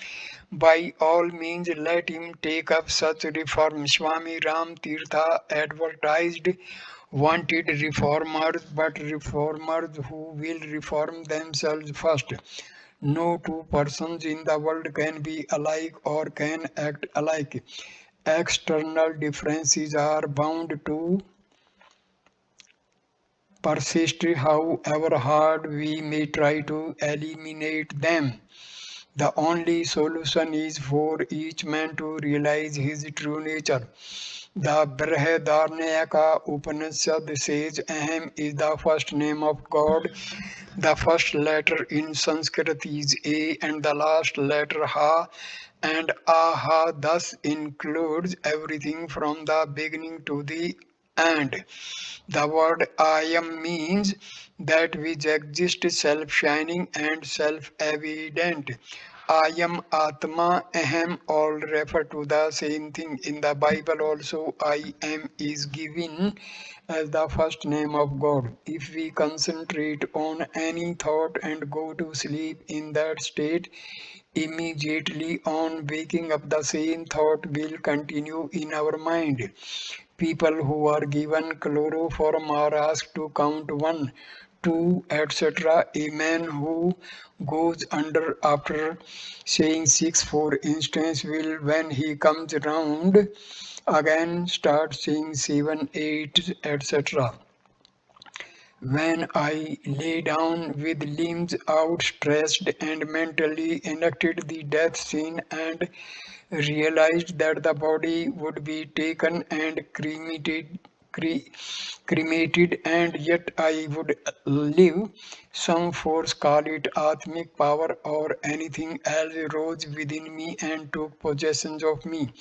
by all means let him take up such reform. Swami Ram Tirtha advertised wanted reformers, but reformers who will reform themselves first. No two persons in the world can be alike or can act alike. External differences are bound to persist, however hard we may try to eliminate them. The only solution is for each man to realize his true nature. The Brihadaranyaka Upanishad says Aham is the first name of God. The first letter in Sanskrit is A and the last letter Ha, and Aha thus includes everything from the beginning to the end. The word I am means that which exists self-shining and self-evident. I am Atma, Aham all refer to the same thing. In the Bible also, I am is given as the first name of God. If we concentrate on any thought and go to sleep in that state, immediately on waking up the same thought will continue in our mind. People who are given chloroform are asked to count 1, 2, etc. A man who goes under after saying 6, for instance, will when he comes round again start saying 7, 8, etc. When I lay down with limbs outstretched and mentally enacted the death scene and realized that the body would be taken and cre- cremated and yet I would live, some force, call it Atmic power or anything else, rose within me and took possession of me.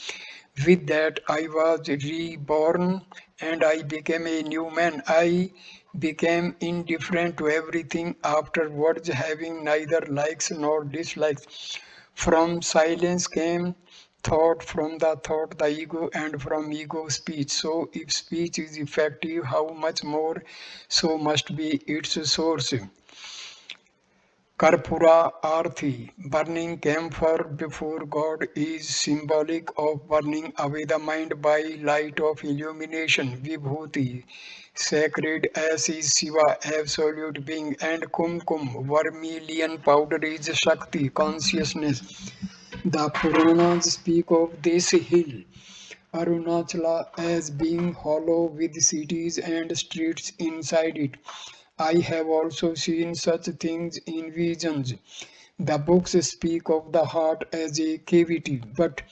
With that, I was reborn and I became a new man. I became indifferent to everything afterwards, having neither likes nor dislikes. From silence came thought, from the thought the ego, and from ego speech. So if speech is effective, how much more so must be its source. Karpura Arthi, burning camphor before God, is symbolic of burning away the mind by light of illumination. Vibhuti, sacred as is Shiva, absolute being, and Kumkum, vermilion powder is Shakti, consciousness. The Puranas speak of this hill, Arunachala, as being hollow with cities and streets inside it. I have also seen such things in visions. The books speak of the heart as a cavity, but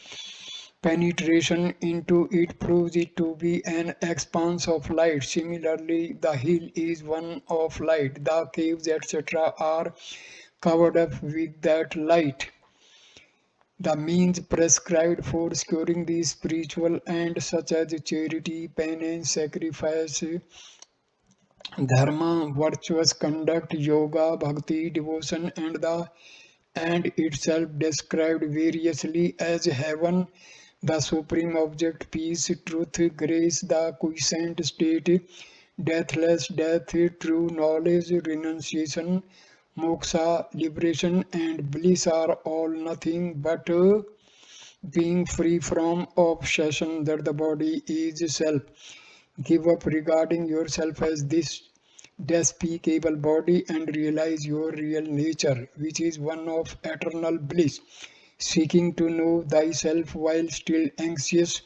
penetration into it proves it to be an expanse of light. Similarly, the hill is one of light. The caves, etc., are covered up with that light. The means prescribed for securing the spiritual end, such as charity, penance, sacrifice, dharma, virtuous conduct, yoga, bhakti, devotion, and the and itself described variously as heaven, the supreme object, peace, truth, grace, the quiescent state, deathless death, true knowledge, renunciation, moksha, liberation, and bliss are all nothing but being free from obsession that the body is self. Give up regarding yourself as this despicable body and realize your real nature, which is one of eternal bliss. Seeking to know thyself while still anxious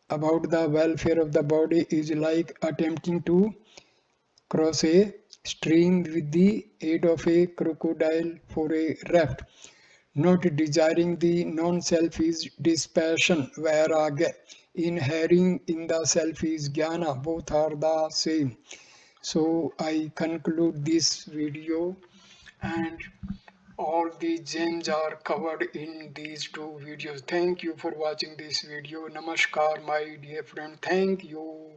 about the welfare of the body is like attempting to cross a stream with the aid of a crocodile for a raft. Not desiring the non-self is dispassion, vairagya. Inhering in the self is jnana. Both are the same. So I conclude this video, and all the gems are covered in these two videos. Thank you for watching this video. Namaskar, my dear friend. Thank you.